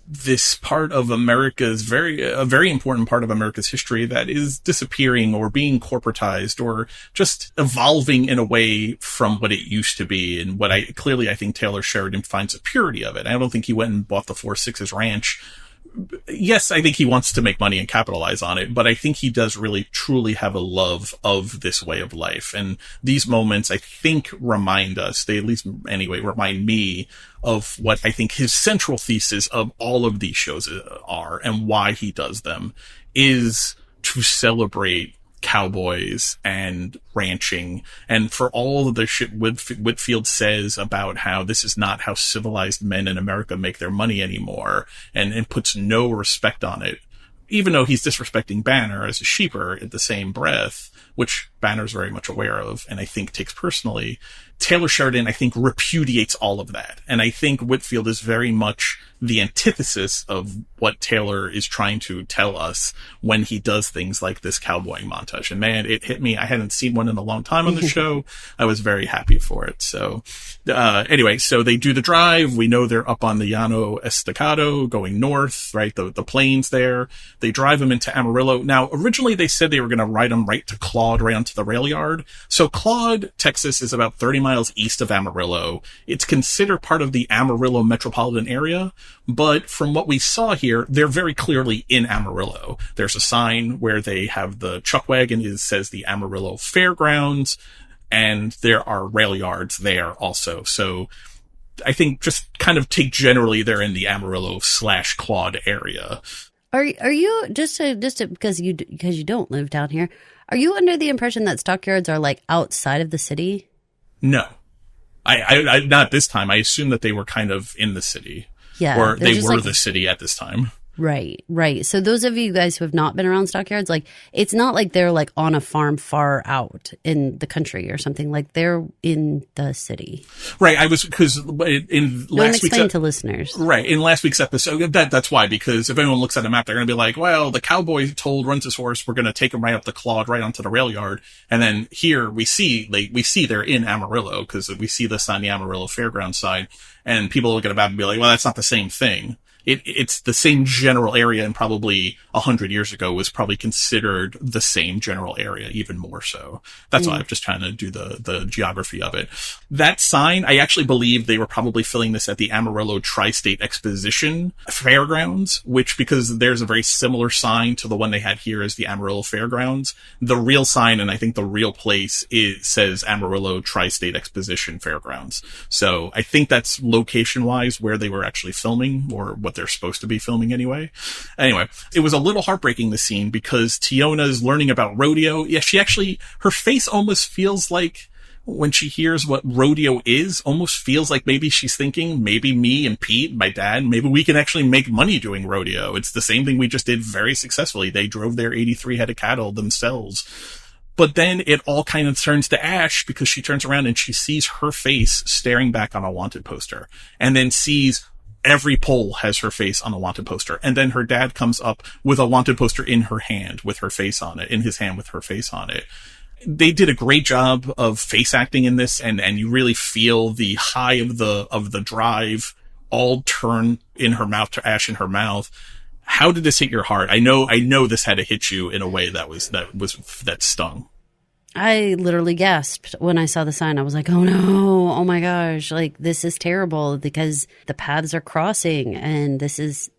Speaker 4: this part of America's a very important part of America's history that is disappearing or being corporatized or just evolving in a way from what it used to be. And what I think Taylor Sheridan finds a purity of it. I don't think he went and bought the Four Sixes Ranch. Yes, I think he wants to make money and capitalize on it, but I think he does really truly have a love of this way of life. And these moments, I think, remind us, they at least anyway remind me of what I think his central thesis of all of these shows are and why he does them is to celebrate cowboys and ranching, and for all of the shit Whitfield says about how this is not how civilized men in America make their money anymore, and puts no respect on it, even though he's disrespecting Banner as a sheeper at the same breath, which Banner's very much aware of and I think takes personally. Taylor Sheridan, I think, repudiates all of that. And I think Whitfield is very much the antithesis of what Taylor is trying to tell us when he does things like this cowboying montage. And man, it hit me. I hadn't seen one in a long time on the show. I was very happy for it. So, anyway, so they do the drive. We know they're up on the Llano Estacado going north, right? The plains there. They drive them into Amarillo. Now, originally they said they were going to ride them right to Claude, right onto the rail yard. So Claude, Texas is about 30 miles east of Amarillo. It's considered part of the Amarillo metropolitan area, but from what we saw here, they're very clearly in Amarillo. There's a sign where they have the chuck wagon. It says the Amarillo Fairgrounds, and there are rail yards there also. So I think just kind of take generally they're in the Amarillo/Claude area.
Speaker 3: Are you just because you don't live down here? Are you under the impression that stockyards are outside of the city?
Speaker 4: No, I not this time. I assume that they were kind of in the city.
Speaker 3: Yeah,
Speaker 4: or they were the city at this time.
Speaker 3: Right, right. So those of you guys who have not been around stockyards, like, it's not like they're like on a farm far out in the country or something. Like, they're in the city.
Speaker 4: Right. Because in last week's
Speaker 3: to listeners.
Speaker 4: Right. In last week's episode, that's why, because if anyone looks at a map, they're going to be like, well, the cowboy runs his horse, we're going to take him right up the clod, right onto the rail yard. And then here we see they're in Amarillo, because we see this on the Amarillo Fairground side, and people look at a map and be like, well, that's not the same thing. It's the same general area, and probably 100 years ago was probably considered the same general area, even more so. That's why I'm just trying to do the geography of it. That sign, I actually believe they were probably filling this at the Amarillo Tri-State Exposition Fairgrounds, which, because there's a very similar sign to the one they had here as the Amarillo Fairgrounds. The real sign, and I think the real place, says Amarillo Tri-State Exposition Fairgrounds. So I think that's location-wise where they were actually filming, or what they're supposed to be filming anyway. Anyway, it was a little heartbreaking, the scene, because Tiona's learning about rodeo. Yeah, her face almost feels like, when she hears what rodeo is, almost feels like maybe she's thinking, maybe me and Pete, my dad, maybe we can actually make money doing rodeo. It's the same thing we just did very successfully. They drove their 83 head of cattle themselves. But then it all kind of turns to ash, because she turns around and she sees her face staring back on a wanted poster, and then sees every pole has her face on a wanted poster. And then her dad comes up with a wanted poster in her hand with her face on it, in his hand with her face on it. They did a great job of face acting in this, and you really feel the high of the drive all turn in her mouth to ash in her mouth. How did this hit your heart? I know this had to hit you in a way that stung.
Speaker 3: I literally gasped when I saw the sign. I was like, oh no, oh my gosh, like, this is terrible, because the paths are crossing, and this is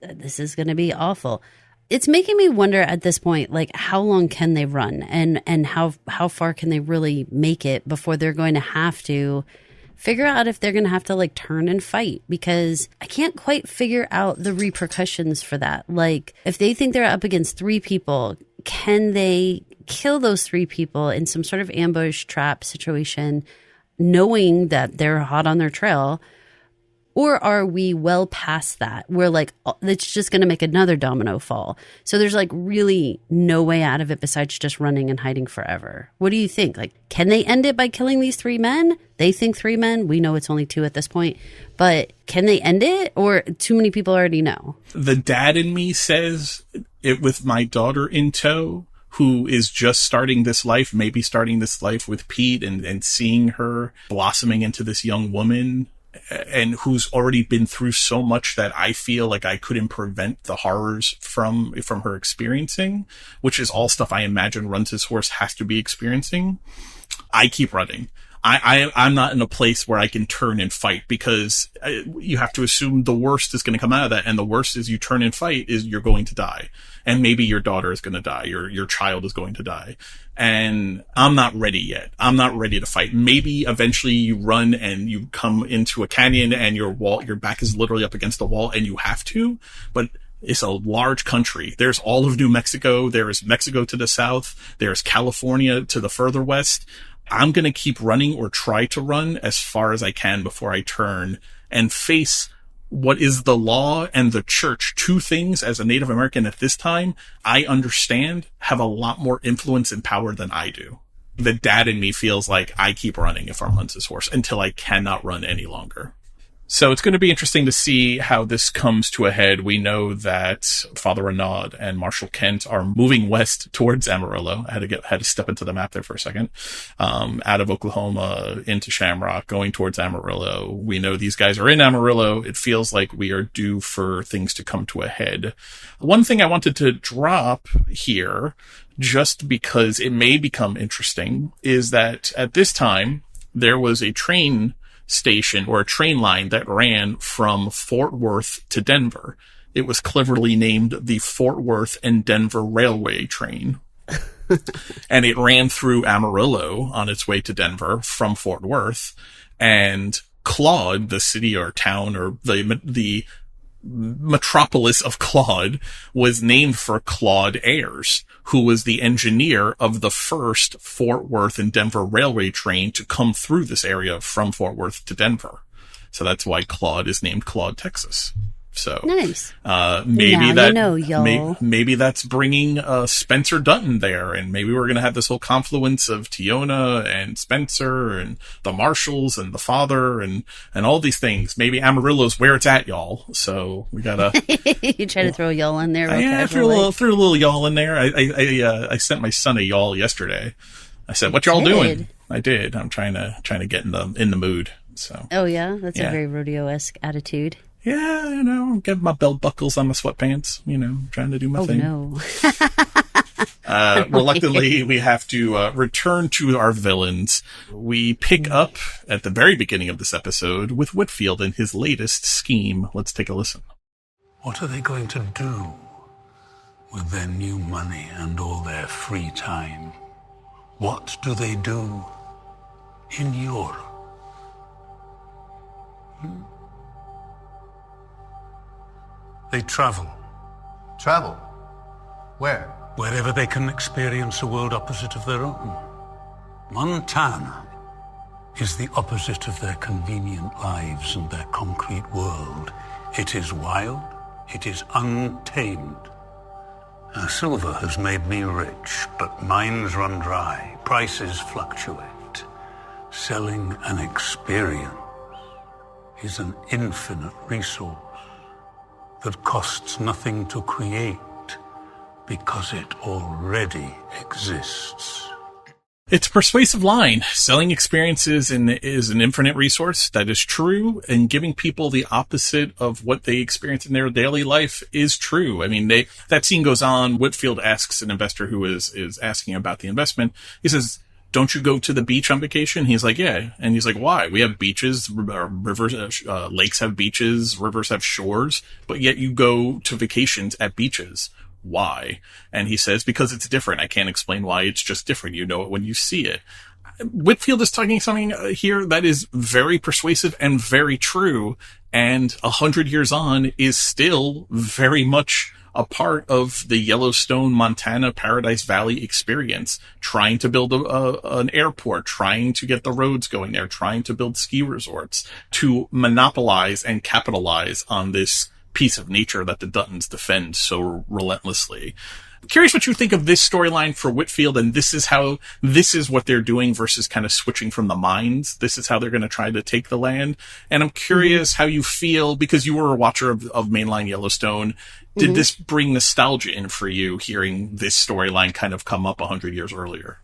Speaker 3: going to be awful. It's making me wonder at this point, like, how long can they run, and how far can they really make it before they're going to have to figure out if they're going to have to, like, turn and fight, because I can't quite figure out the repercussions for that. Like, if they think they're up against 3 people, can they kill those 3 people in some sort of ambush trap situation, knowing that they're hot on their trail? Or are we well past that? We're like, it's just going to make another domino fall. So there's, like, really no way out of it besides just running and hiding forever. What do you think? Like, can they end it by killing these 3 men? They think 3 men. We know it's only 2 at this point. But can they end it? Or too many people already know?
Speaker 4: The dad in me says, it with my daughter in tow, who is just starting this life, maybe starting this life with Pete, and seeing her blossoming into this young woman, and who's already been through so much that I feel like I couldn't prevent the horrors from her experiencing, which is all stuff I imagine Runs His Horse has to be experiencing. I keep running. I'm not in a place where I can turn and fight, because you have to assume the worst is going to come out of that. And the worst is you turn and fight is you're going to die. And maybe your daughter is going to die. Your child is going to die. And I'm not ready yet. I'm not ready to fight. Maybe eventually you run and you come into a canyon and your back is literally up against the wall and you have to, but it's a large country. There's all of New Mexico. There is Mexico to the south. There's California to the further west. I'm going to keep running, or try to run as far as I can before I turn and face what is the law and the church. 2 things as a Native American at this time, I understand, have a lot more influence and power than I do. The dad in me feels like I keep running if I'm Runs His Horse until I cannot run any longer. So it's going to be interesting to see how this comes to a head. We know that Father Renaud and Marshal Kent are moving west towards Amarillo. I had to step into the map there for a second. Out of Oklahoma into Shamrock, going towards Amarillo. We know these guys are in Amarillo. It feels like we are due for things to come to a head. One thing I wanted to drop here, just because it may become interesting, is that at this time, there was a train station, or a train line, that ran from Fort Worth to Denver. It was cleverly named the Fort Worth and Denver Railway Train. And it ran through Amarillo on its way to Denver from Fort Worth. And Claude, the city or town, or the metropolis of Claude, was named for Claude Ayres, who was the engineer of the first Fort Worth and Denver railway train to come through this area from Fort Worth to Denver. So that's why Claude is named Claude, Texas. So
Speaker 3: nice.
Speaker 4: Maybe
Speaker 3: now
Speaker 4: that
Speaker 3: you know, y'all.
Speaker 4: maybe that's bringing Spencer Dutton there, and maybe we're going to have this whole confluence of Tiona and Spencer and the Marshalls and the father and all these things. Maybe Amarillo's where it's at, y'all. So we gotta.
Speaker 3: You try to throw y'all in there.
Speaker 4: Yeah, threw a little y'all in there. I sent my son a y'all yesterday. I said, "What y'all doing?" I did. I'm trying to get in the mood. So.
Speaker 3: Oh yeah, that's a very rodeo-esque attitude.
Speaker 4: Yeah, get my belt buckles on my sweatpants, trying to do my thing.
Speaker 3: Oh, no.
Speaker 4: Reluctantly, we have to return to our villains. We pick up at the very beginning of this episode with Whitfield and his latest scheme. Let's take a listen.
Speaker 1: What are they going to do with their new money and all their free time? What do they do in Europe? They travel.
Speaker 6: Travel? Where?
Speaker 1: Wherever they can experience a world opposite of their own. Montana is the opposite of their convenient lives and their concrete world. It is wild. It is untamed. Now, silver has made me rich, but mines run dry. Prices fluctuate. Selling an experience is an infinite resource that costs nothing to create because it already exists.
Speaker 4: It's a persuasive line. Selling experiences is an infinite resource. That is true. And giving people the opposite of what they experience in their daily life is true. I mean, that scene goes on. Whitfield asks an investor who is asking about the investment. He says, "Don't you go to the beach on vacation?" He's like, "Yeah." And he's like, "Why? We have beaches, rivers, lakes have beaches, rivers have shores, but yet you go to vacations at beaches. Why?" And he says, "Because it's different. I can't explain why. It's just different. You know it when you see it." Whitfield is talking something here that is very persuasive and very true, and 100 years on is still very much a part of the Yellowstone, Montana, Paradise Valley experience, trying to build an airport, trying to get the roads going there, trying to build ski resorts, to monopolize and capitalize on this piece of nature that the Duttons defend so relentlessly. I'm curious what you think of this storyline for Whitfield, and this is what they're doing versus kind of switching from the mines. This is how they're going to try to take the land. And I'm curious how you feel, because you were a watcher of mainline Yellowstone. Did this bring nostalgia in for you, hearing this storyline kind of come up 100 years earlier?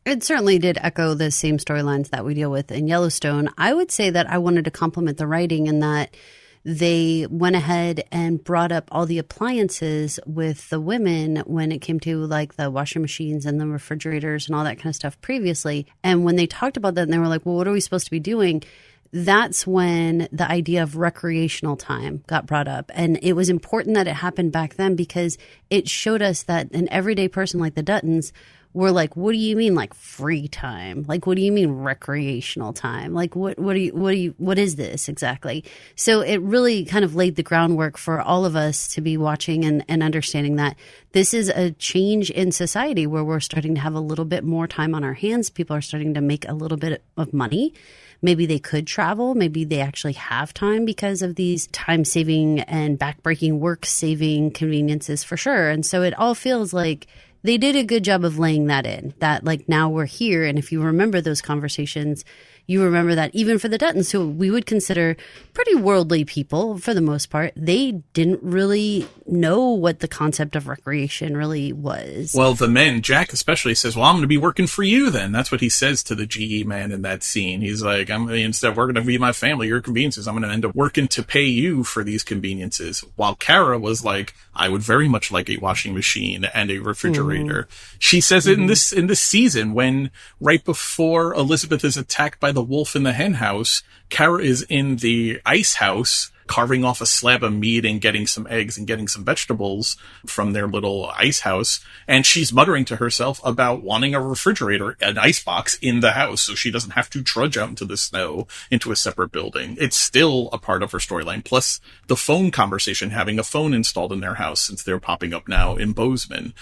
Speaker 3: It certainly did echo the same storylines that we deal with in Yellowstone. I would say that I wanted to compliment the writing in that they went ahead and brought up all the appliances with the women when it came to like the washing machines and the refrigerators and all that kind of stuff previously. And when they talked about that and they were like, well, what are we supposed to be doing? That's when the idea of recreational time got brought up. And it was important that it happened back then because it showed us that an everyday person like the Duttons were like, what do you mean like free time? Like, what do you mean recreational time? Like, what is this exactly? So it really kind of laid the groundwork for all of us to be watching and understanding that this is a change in society where we're starting to have a little bit more time on our hands. People are starting to make a little bit of money. Maybe they could travel. Maybe they actually have time because of these time-saving and back-breaking work-saving conveniences for sure. And so it all feels like they did a good job of laying that in, that like now we're here. And if you remember those conversations, you remember that even for the Duttons, who we would consider pretty worldly people for the most part, they didn't really know what the concept of recreation really was.
Speaker 4: Well, the men, Jack especially, says, well, I'm going to be working for you then. That's what he says to the GE man in that scene. He's like, instead of working to feed my family, your conveniences, I'm going to end up working to pay you for these conveniences. While Kara was like, I would very much like a washing machine and a refrigerator. She says it in this season when right before Elizabeth is attacked by the wolf in the hen house, Kara is in the ice house carving off a slab of meat and getting some eggs and getting some vegetables from their little ice house. And she's muttering to herself about wanting a refrigerator, an icebox in the house so she doesn't have to trudge out into the snow into a separate building. It's still a part of her storyline. Plus the phone conversation, having a phone installed in their house since they're popping up now in Bozeman.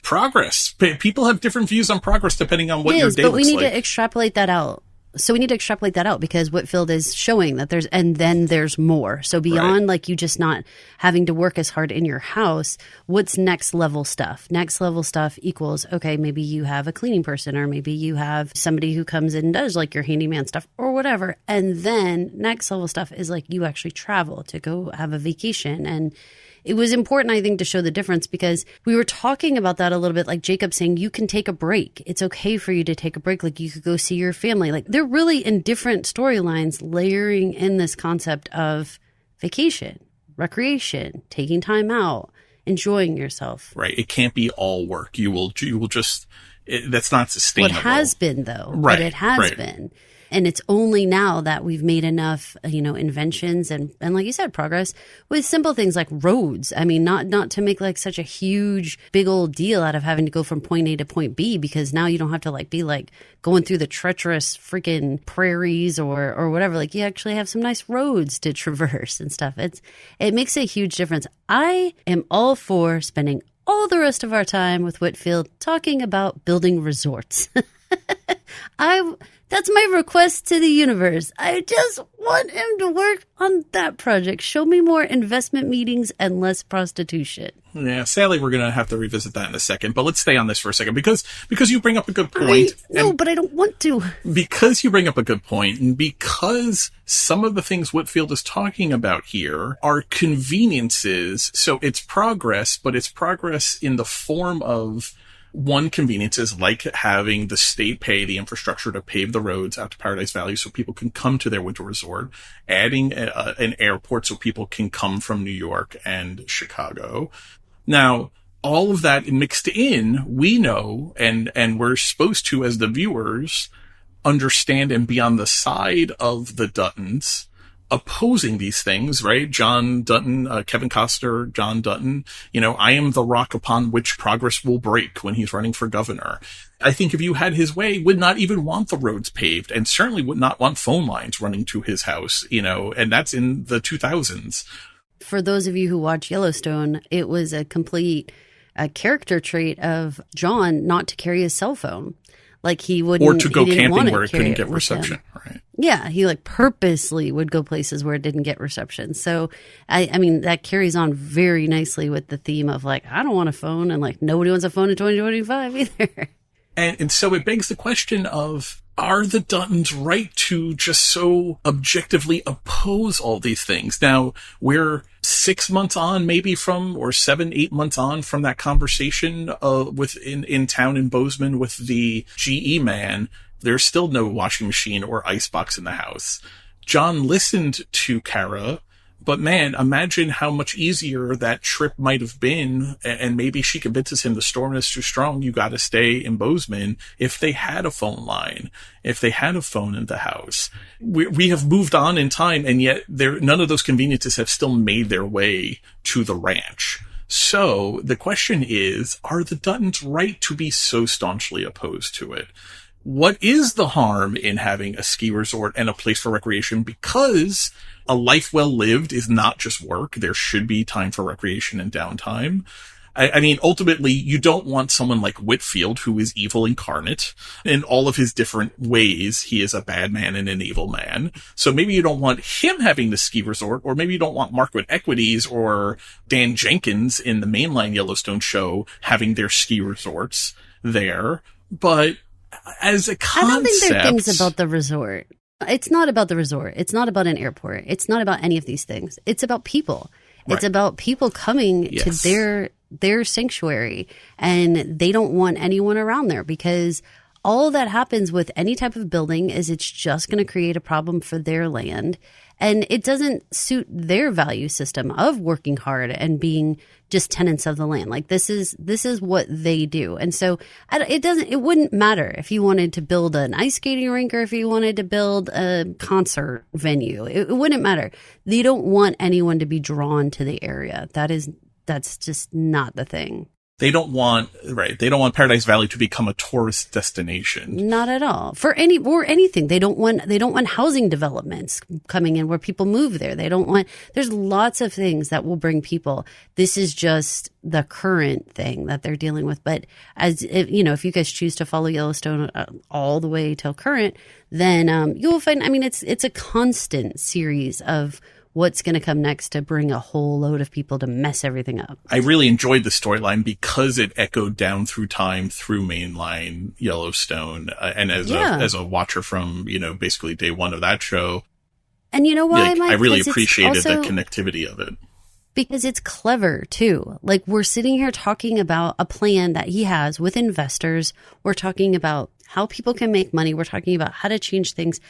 Speaker 4: Progress. People have different views on progress depending on what your day looks like.
Speaker 3: But we need to extrapolate that out So we need to extrapolate that out because Whitfield is showing that there's more. So beyond like you just not having to work as hard in your house, what's next level stuff? Next level stuff equals, okay, maybe you have a cleaning person or maybe you have somebody who comes in and does like your handyman stuff or whatever. And then next level stuff is like you actually travel to go have a vacation. And it was important, I think, to show the difference because we were talking about that a little bit, like Jacob saying you can take a break. It's okay for you to take a break. Like you could go see your family. Like they're really in different storylines layering in this concept of vacation, recreation, taking time out, enjoying yourself.
Speaker 4: Right. It can't be all work. You will just, that's not sustainable.
Speaker 3: What has been though.
Speaker 4: Right.
Speaker 3: But it has been. And it's only now that we've made enough, inventions and like you said, progress with simple things like roads. I mean, not to make like such a huge, big old deal out of having to go from point A to point B, because now you don't have to like be like going through the treacherous freaking prairies or whatever. Like you actually have some nice roads to traverse and stuff. It makes a huge difference. I am all for spending all the rest of our time with Whitfield talking about building resorts. That's my request to the universe. I just want him to work on that project. Show me more investment meetings and less prostitution.
Speaker 4: Yeah, sadly, we're going to have to revisit that in a second. But let's stay on this for a second because you bring up a good point.
Speaker 3: But I don't want to.
Speaker 4: Because you bring up a good point, and because some of the things Whitfield is talking about here are conveniences. So it's progress, but it's progress in the form of one convenience is like having the state pay the infrastructure to pave the roads out to Paradise Valley so people can come to their winter resort, adding an airport so people can come from New York and Chicago. Now, all of that mixed in, we know, and we're supposed to, as the viewers, understand and be on the side of the Duttons opposing these things, right? John Dutton, Kevin Costner, John Dutton, I am the rock upon which progress will break when he's running for governor. I think if you had his way, would not even want the roads paved and certainly would not want phone lines running to his house, and that's in the 2000s.
Speaker 3: For those of you who watch Yellowstone, it was a complete character trait of John not to carry his cell phone. Like he wouldn't,
Speaker 4: or to go camping where it couldn't get reception, right?
Speaker 3: Yeah, he like purposely would go places where it didn't get reception. So, I mean, that carries on very nicely with the theme of like, I don't want a phone, and like nobody wants a phone in 2025 either.
Speaker 4: And so it begs the question of, are the Duttons right to just so objectively oppose all these things? Now, we're 6 months on, maybe from, or 7-8 months on from that conversation in town in Bozeman with the GE man. There's still no washing machine or icebox in the house. John listened to Kara, but man, imagine how much easier that trip might have been. And maybe she convinces him the storm is too strong. You got to stay in Bozeman if they had a phone line, if they had a phone in the house. We have moved on in time, and yet none of those conveniences have still made their way to the ranch. So the question is, are the Duttons right to be so staunchly opposed to it? What is the harm in having a ski resort and a place for recreation? Because a life well lived is not just work. There should be time for recreation and downtime. I mean, ultimately, you don't want someone like Whitfield, who is evil incarnate. In all of his different ways, he is a bad man and an evil man. So maybe you don't want him having the ski resort, or maybe you don't want Markwood Equities or Dan Jenkins in the mainline Yellowstone show having their ski resorts there. But as a concept, I don't think
Speaker 3: there are things about the resort. It's not about the resort. It's not about an airport. It's not about any of these things. It's about people. Right. It's about people coming to their sanctuary, and they don't want anyone around there, because all that happens with any type of building is it's just going to create a problem for their land. And it doesn't suit their value system of working hard and being just tenants of the land. Like this is what they do. And so it wouldn't matter if you wanted to build an ice skating rink or if you wanted to build a concert venue. It wouldn't matter. They don't want anyone to be drawn to the area. That's just not the thing.
Speaker 4: They don't want Paradise Valley to become a tourist destination.
Speaker 3: Not at all. For anything. They don't want housing developments coming in where people move there. There's lots of things that will bring people. This is just the current thing that they're dealing with. But if you guys choose to follow Yellowstone all the way till current, then you'll find, it's a constant series of what's going to come next to bring a whole load of people to mess everything up.
Speaker 4: I really enjoyed the storyline because it echoed down through time through mainline Yellowstone. And as a watcher from, basically day one of that show. And you know why, Mike? I really appreciated the connectivity of it.
Speaker 3: Because it's clever, too. Like, we're sitting here talking about a plan that he has with investors. We're talking about how people can make money. We're talking about how to change things.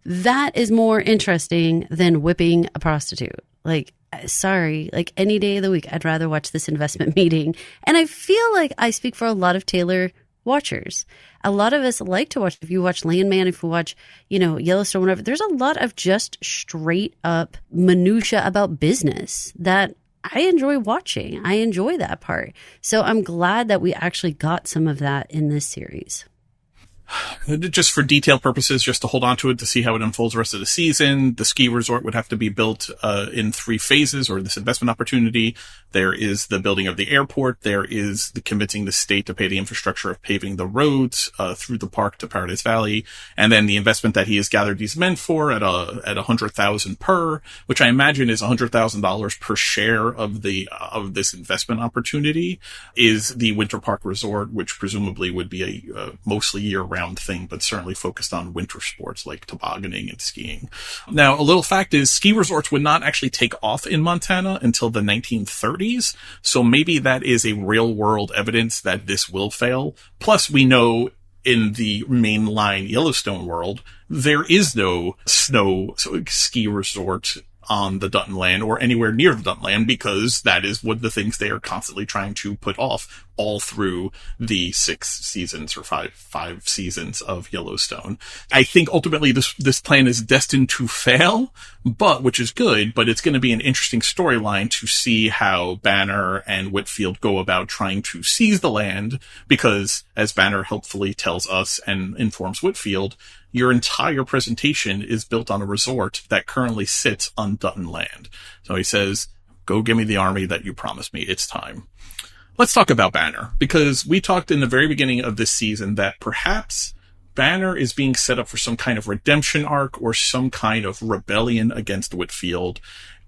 Speaker 3: That is more interesting than whipping a prostitute. Like, sorry, like any day of the week, I'd rather watch this investment meeting. And I feel like I speak for a lot of Taylor watchers. A lot of us like to watch, if you watch Landman, if you watch, Yellowstone, whatever, there's a lot of just straight up minutia about business that I enjoy watching. I enjoy that part. So I'm glad that we actually got some of that in this series.
Speaker 4: Just for detail purposes, just to hold on to it to see how it unfolds the rest of the season. The ski resort would have to be built in 3 phases, or this investment opportunity. There is the building of the airport. There is the convincing the state to pay the infrastructure of paving the roads through the park to Paradise Valley, and then the investment that he has gathered these men for at $100,000 per, which I imagine is $100,000 per share of this investment opportunity, is the Winter Park Resort, which presumably would be a mostly year-round thing, but certainly focused on winter sports like tobogganing and skiing. Now, a little fact is ski resorts would not actually take off in Montana until the 1930s. So maybe that is a real world evidence that this will fail. Plus, we know in the mainline Yellowstone world, there is no ski resort on the Dutton land or anywhere near the Dutton land, because that is one of the things they are constantly trying to put off all through the 6 seasons or five seasons of Yellowstone. I think ultimately this plan is destined to fail, which is good, but it's going to be an interesting storyline to see how Banner and Whitfield go about trying to seize the land, because as Banner helpfully tells us and informs Whitfield, your entire presentation is built on a resort that currently sits on Dutton land. So he says, go give me the army that you promised me. It's time. Let's talk about Banner, because we talked in the very beginning of this season that perhaps Banner is being set up for some kind of redemption arc or some kind of rebellion against Whitfield.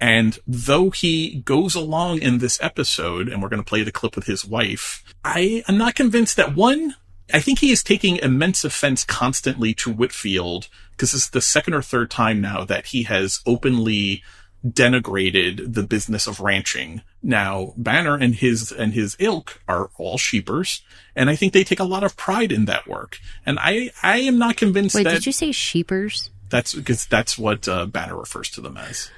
Speaker 4: And though he goes along in this episode, and we're going to play the clip with his wife, I am not convinced that I think he is taking immense offense constantly to Whitfield, because this is the second or third time now that he has openly denigrated the business of ranching. Now, Banner and his ilk are all sheepers, and I think they take a lot of pride in that work. And I am not convinced that...
Speaker 3: Wait, did you say sheepers?
Speaker 4: That's because that's what Banner refers to them as.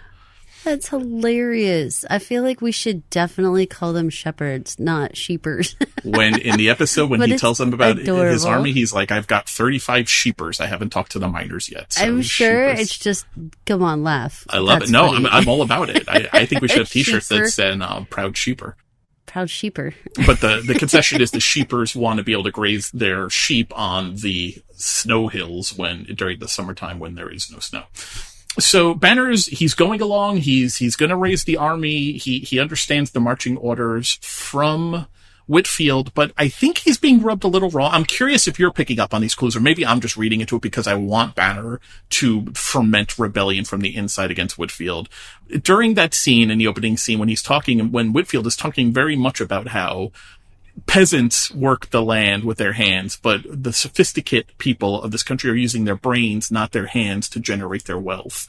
Speaker 3: That's hilarious. I feel like we should definitely call them shepherds, not sheepers.
Speaker 4: When in the episode, when he tells them about his army, he's like, I've got 35 sheepers. I haven't talked to the miners yet. So
Speaker 3: I'm sure
Speaker 4: sheepers.
Speaker 3: It's just, come on, laugh.
Speaker 4: I love it. No, I'm all about it. I think we should have t-shirts that said Proud Sheeper.
Speaker 3: Proud sheeper.
Speaker 4: But the concession is the sheepers want to be able to graze their sheep on the snow hills during the summertime when there is no snow. So he's going along. He's going to raise the army. He understands the marching orders from Whitfield, but I think he's being rubbed a little raw. I'm curious if you're picking up on these clues, or maybe I'm just reading into it because I want Banner to ferment rebellion from the inside against Whitfield. During that scene, in the opening scene, when Whitfield is talking very much about how peasants work the land with their hands, but the sophisticated people of this country are using their brains, not their hands, to generate their wealth.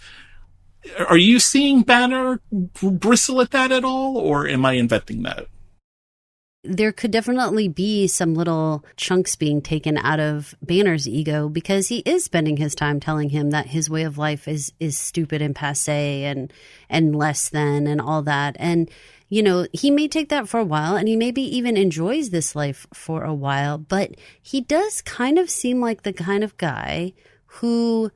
Speaker 4: Are you seeing Banner bristle at that at all, or am I inventing that?
Speaker 3: There could definitely be some little chunks being taken out of Banner's ego, because he is spending his time telling him that his way of life is stupid and passé and less than and all that. And he may take that for a while, and he maybe even enjoys this life for a while, but he does kind of seem like the kind of guy who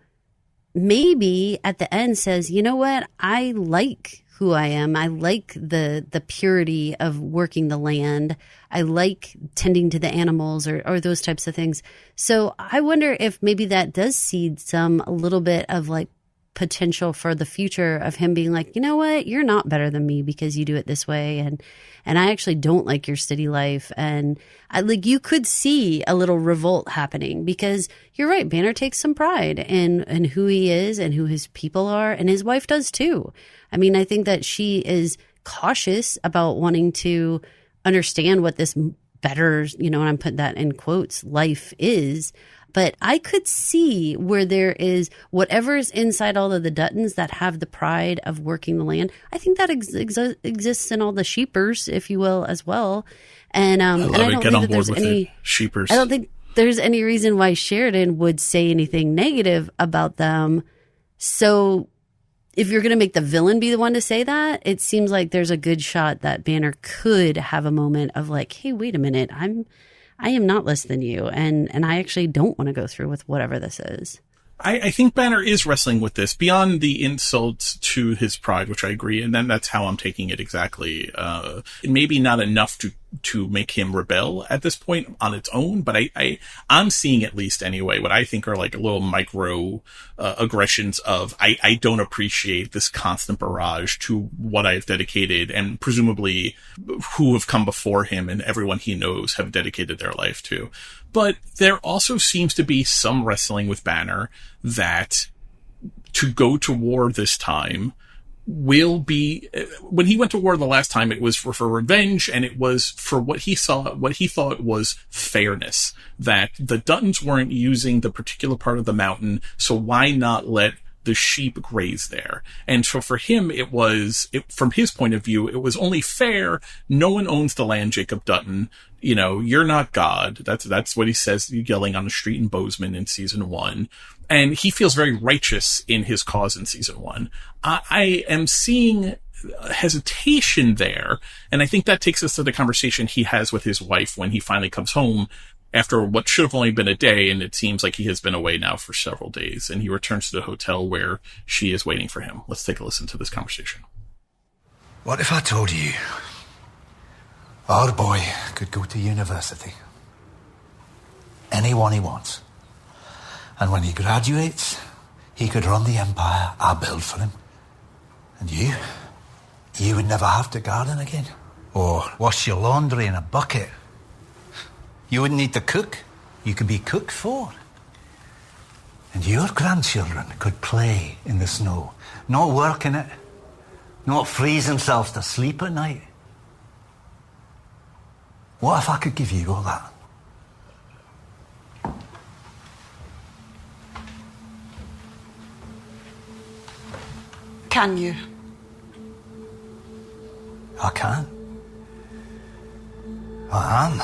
Speaker 3: maybe at the end says, you know what, I like who I am. I like the purity of working the land. I like tending to the animals or those types of things. So I wonder if maybe that does seed a little bit of like potential for the future of him being like, you know what, you're not better than me because you do it this way. And I actually don't like your city life. And you could see a little revolt happening because you're right. Banner takes some pride in who he is and who his people are. And his wife does too. I mean, I think that she is cautious about wanting to understand what this better, and I'm putting that in quotes, life is. But I could see where there is whatever's inside all of the Duttons that have the pride of working the land. I think that exists in all the sheepers, if you will, as well. And I love it. Get on board with it. Sheepers. I don't think there's any reason why Sheridan would say anything negative about them. So if you're going to make the villain be the one to say that, it seems like there's a good shot that Banner could have a moment of like, hey, wait a minute, I am not less than you, and I actually don't want to go through with whatever this is.
Speaker 4: I think Banner is wrestling with this beyond the insults to his pride, which I agree, and then that's how I'm taking it exactly. Maybe not enough to make him rebel at this point on its own, but I'm seeing at least anyway what I think are like little micro aggressions of I don't appreciate this constant barrage to what I've dedicated and presumably who have come before him and everyone he knows have dedicated their life to. But there also seems to be some wrestling with Banner that to go to war this time will be, when he went to war the last time, it was for revenge, and it was for what he thought was fairness, that the Duttons weren't using the particular part of the mountain, so why not let the sheep graze there? And so for him, from his point of view, it was only fair. No one owns the land, Jacob Dutton. You're not God. That's what he says, yelling on the street in Bozeman in season 1. And he feels very righteous in his cause in season 1. I am seeing hesitation there. And I think that takes us to the conversation he has with his wife when he finally comes home after what should have only been a day, and it seems like he has been away now for several days, and he returns to the hotel where she is waiting for him. Let's take a listen to this conversation.
Speaker 6: What if I told you our boy could go to university? Anyone he wants. And when he graduates, he could run the empire I build for him. And you would never have to garden again. Or wash your laundry in a bucket. You wouldn't need to cook. You could be cooked for. And your grandchildren could play in the snow, not work in it, not freeze themselves to sleep at night. What if I could give you all that?
Speaker 7: Can you?
Speaker 6: I can. I am.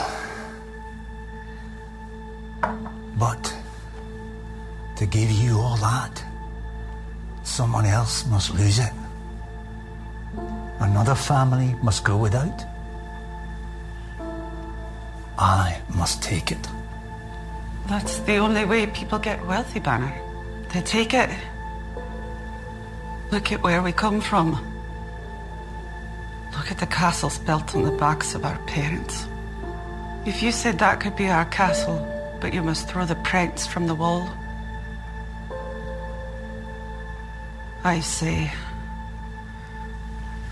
Speaker 6: But to give you all that, someone else must lose it. Another family must go without. I must take it.
Speaker 7: That's the only way people get wealthy, Banner. They take it. Look at where we come from. Look at the castles built on the backs of our parents. If you said that could be our castle, but you must throw the prince from the wall, I say,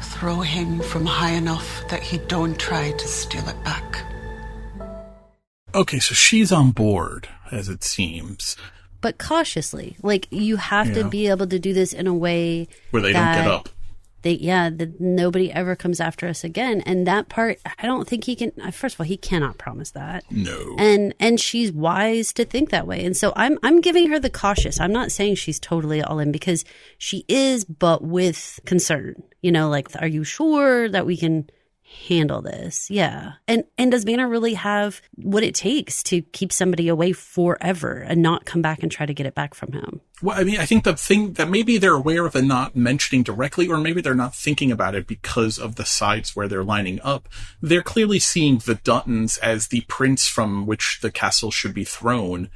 Speaker 7: throw him from high enough that he don't try to steal it back.
Speaker 4: Okay, so she's on board, as it seems.
Speaker 3: But cautiously. Like, you have to be able to do this in a way
Speaker 4: where they don't get up.
Speaker 3: That nobody ever comes after us again. And that part, I don't think he can. First of all, he cannot promise that.
Speaker 4: No.
Speaker 3: And she's wise to think that way. And so I'm giving her the cautious. I'm not saying she's totally all in, because she is, but with concern. Like, are you sure that we can handle this? Yeah. And does Banner really have what it takes to keep somebody away forever and not come back and try to get it back from him?
Speaker 4: Well, I mean, I think the thing that maybe they're aware of and not mentioning directly, or maybe they're not thinking about it because of the sides where they're lining up. They're clearly seeing the Duttons as the prince from which the castle should be thrown.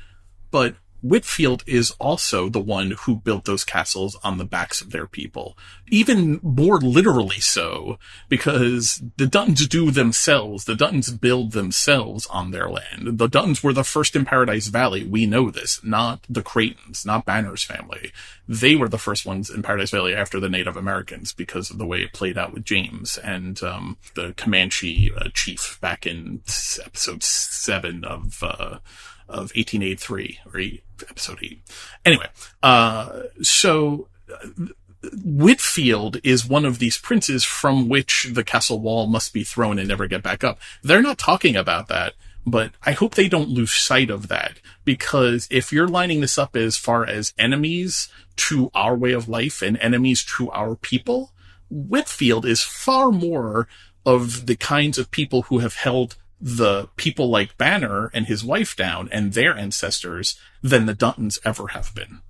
Speaker 4: But Whitfield is also the one who built those castles on the backs of their people. Even more literally so, because the Duttons do themselves. The Duttons build themselves on their land. The Duttons were the first in Paradise Valley. We know this. Not the Creightons, not Banner's family. They were the first ones in Paradise Valley after the Native Americans because of the way it played out with James and the Comanche chief back in episode 7 of 1883 or episode 8. Anyway, so Whitfield is one of these princes from which the castle wall must be thrown and never get back up. They're not talking about that, but I hope they don't lose sight of that, because if you're lining this up as far as enemies to our way of life and enemies to our people, Whitfield is far more of the kinds of people who have held the people like Banner and his wife down and their ancestors than the Duttons ever have been.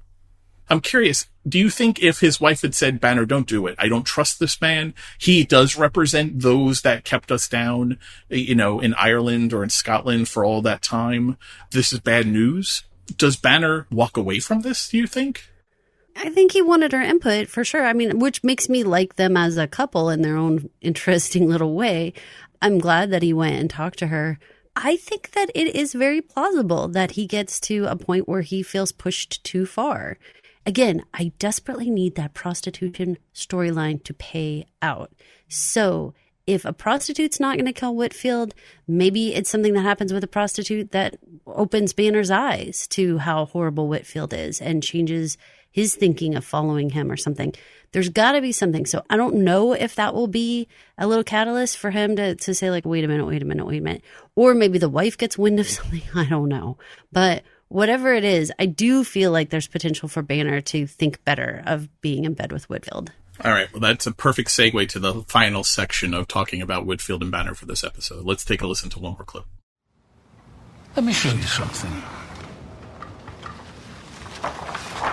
Speaker 4: I'm curious, do you think if his wife had said, Banner, don't do it, I don't trust this man, he does represent those that kept us down, in Ireland or in Scotland for all that time, this is bad news? Does Banner walk away from this, do you think?
Speaker 3: I think he wanted her input for sure. I mean, which makes me like them as a couple in their own interesting little way. I'm glad that he went and talked to her. I think that it is very plausible that he gets to a point where he feels pushed too far. Again, I desperately need that prostitution storyline to pay out. So if a prostitute's not going to kill Whitfield, maybe it's something that happens with a prostitute that opens Banner's eyes to how horrible Whitfield is and changes his thinking of following him or something. There's got to be something. So I don't know if that will be a little catalyst for him to say like, wait a minute. Or maybe the wife gets wind of something. I don't know. But whatever it is, I do feel like there's potential for Banner to think better of being in bed with Whitfield.
Speaker 4: All right. Well, that's a perfect segue to the final section of talking about Whitfield and Banner for this episode. Let's take a listen to one more clip.
Speaker 6: Let me show you something.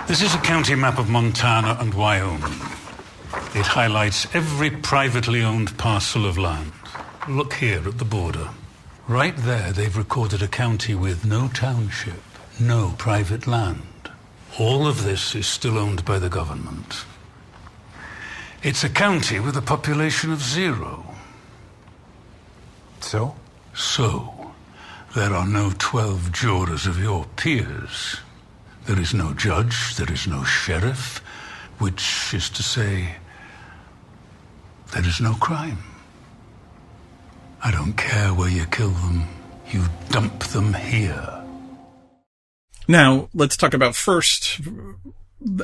Speaker 6: This is a county map of Montana and Wyoming. It highlights every privately owned parcel of land. Look here at the border. Right there, they've recorded a county with no township, no private land. All of this is still owned by the government. It's a county with a population of 0.
Speaker 1: So?
Speaker 6: So, there are no 12 jurors of your peers. There is no judge, there is no sheriff, which is to say, there is no crime. I don't care where you kill them, you dump them here.
Speaker 4: Now, let's talk about first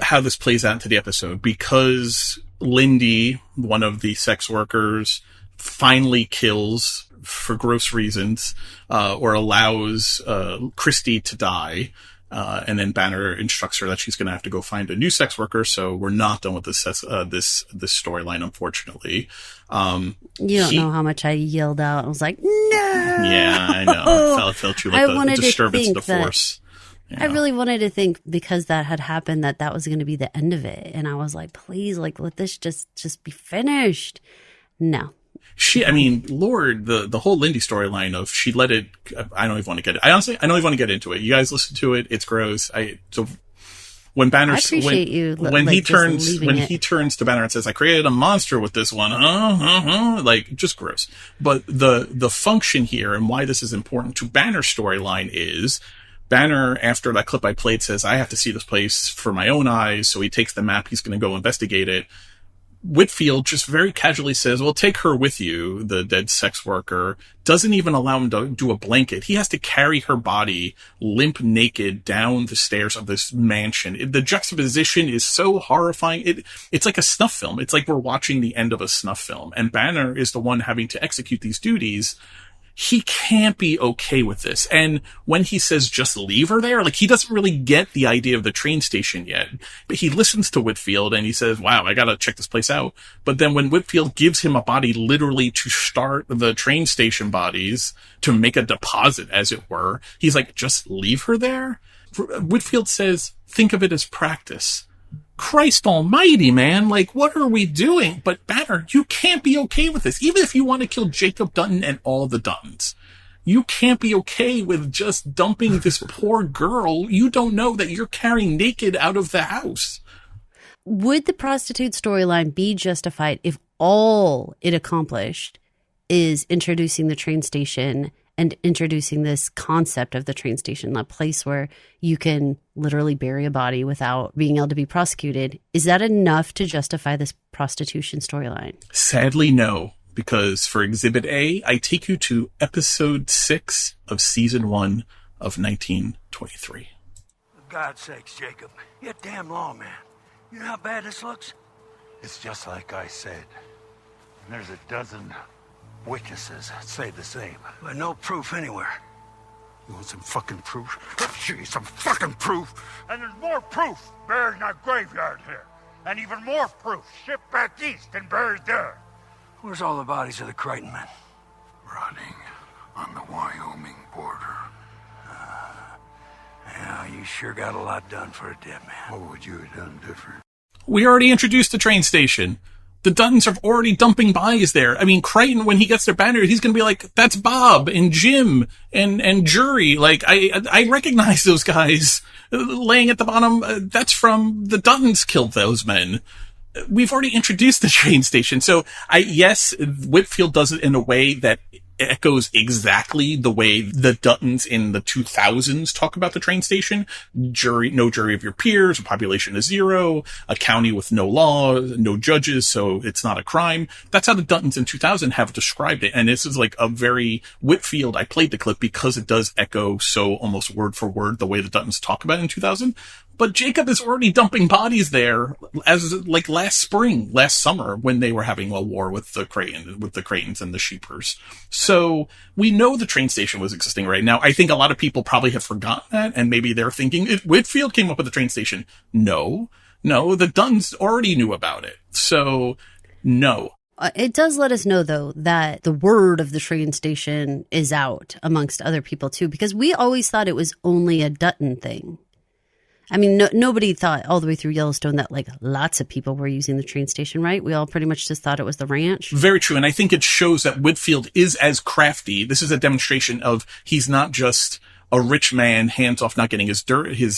Speaker 4: how this plays out into the episode, because Lindy, one of the sex workers, finally kills, for gross reasons, or allows Christy to die. And then Banner instructs her that she's going to have to go find a new sex worker. So we're not done with this storyline, unfortunately.
Speaker 3: You don't know how much I yelled out. I was like, no!
Speaker 4: Yeah, I know. I felt you like the disturbance of the force.
Speaker 3: I really wanted to think, because that had happened, that was going to be the end of it. And I was like, please, like, let this just be finished. No.
Speaker 4: Lord, the whole Lindy storyline of she let it, I don't even want to get it. I don't even want to get into it. You guys listen to it. It's gross. When Banner, when he turns to Banner and says, I created a monster with this one, like, just gross. But the function here and why this is important to Banner's storyline is Banner, after that clip I played, says, I have to see this place for my own eyes. So he takes the map. He's going to go investigate it. Whitfield just very casually says, well, take her with you, the dead sex worker. Doesn't even allow him to do a blanket. He has to carry her body limp naked down the stairs of this mansion. The juxtaposition is so horrifying. It's like a snuff film. It's like we're watching the end of a snuff film. And Banner is the one having to execute these duties. He can't be okay with this. And when he says, just leave her there, like, he doesn't really get the idea of the train station yet. But he listens to Whitfield and he says, wow, I gotta check this place out. But then when Whitfield gives him a body literally to start the train station bodies, to make a deposit, as it were, he's like, just leave her there? Whitfield says, think of it as practice. Christ almighty, man. Like, what are we doing? But Banner, you can't be okay with this. Even if you want to kill Jacob Dutton and all the Duttons, You can't be okay with just dumping this poor girl. You don't know that you're carrying naked out of the house.
Speaker 3: Would the prostitute storyline be justified if all it accomplished is introducing the train station and introducing this concept of the train station, a place where you can literally bury a body without being able to be prosecuted? Is that enough to justify this prostitution storyline?
Speaker 4: Sadly, no, because for Exhibit A, I take you to episode 6 of season 1 of 1923.
Speaker 1: For God's sakes, Jacob, you're damn long, man. You know how bad this looks?
Speaker 6: It's just like I said. And there's a dozen witnesses that say the same.
Speaker 1: But no proof anywhere.
Speaker 6: You want some fucking proof? Let's show you some fucking proof.
Speaker 8: And there's more proof buried in our graveyard here. And even more proof shipped back east and buried there.
Speaker 1: Where's all the bodies of the Crichton men? Rotting on the Wyoming border. Yeah, you sure got a lot done for a dead man. What would you have done different?
Speaker 4: We already introduced the train station. The Duttons are already dumping bodies there. I mean, Crichton, when he gets their banner, he's going to be like, that's Bob and Jim and Jury. Like, I recognize those guys laying at the bottom. That's from the Duttons killed those men. We've already introduced the train station. So yes, Whitfield does it in a way that echoes exactly the way the Duttons in the 2000s talk about the train station. No jury of your peers, a population of 0, a county with no law, no judges, so it's not a crime. That's how the Duttons in 2000 have described it. And this is like a very Whitfield. I played the clip because it does echo so almost word for word the way the Duttons talk about it in 2000. But Jacob is already dumping bodies there as like last summer when they were having a war with the Crichtons and the Sheepers. So we know the train station was existing right now. I think a lot of people probably have forgotten that, and maybe they're thinking Whitfield came up with the train station. No, the Duttons already knew about it. So no.
Speaker 3: It does let us know, though, that the word of the train station is out amongst other people, too, because we always thought it was only a Dutton thing. I mean, nobody thought all the way through Yellowstone that like lots of people were using the train station, right? We all pretty much just thought it was the ranch.
Speaker 4: Very true. And I think it shows that Whitfield is as crafty. This is a demonstration of he's not just a rich man, hands off, not getting his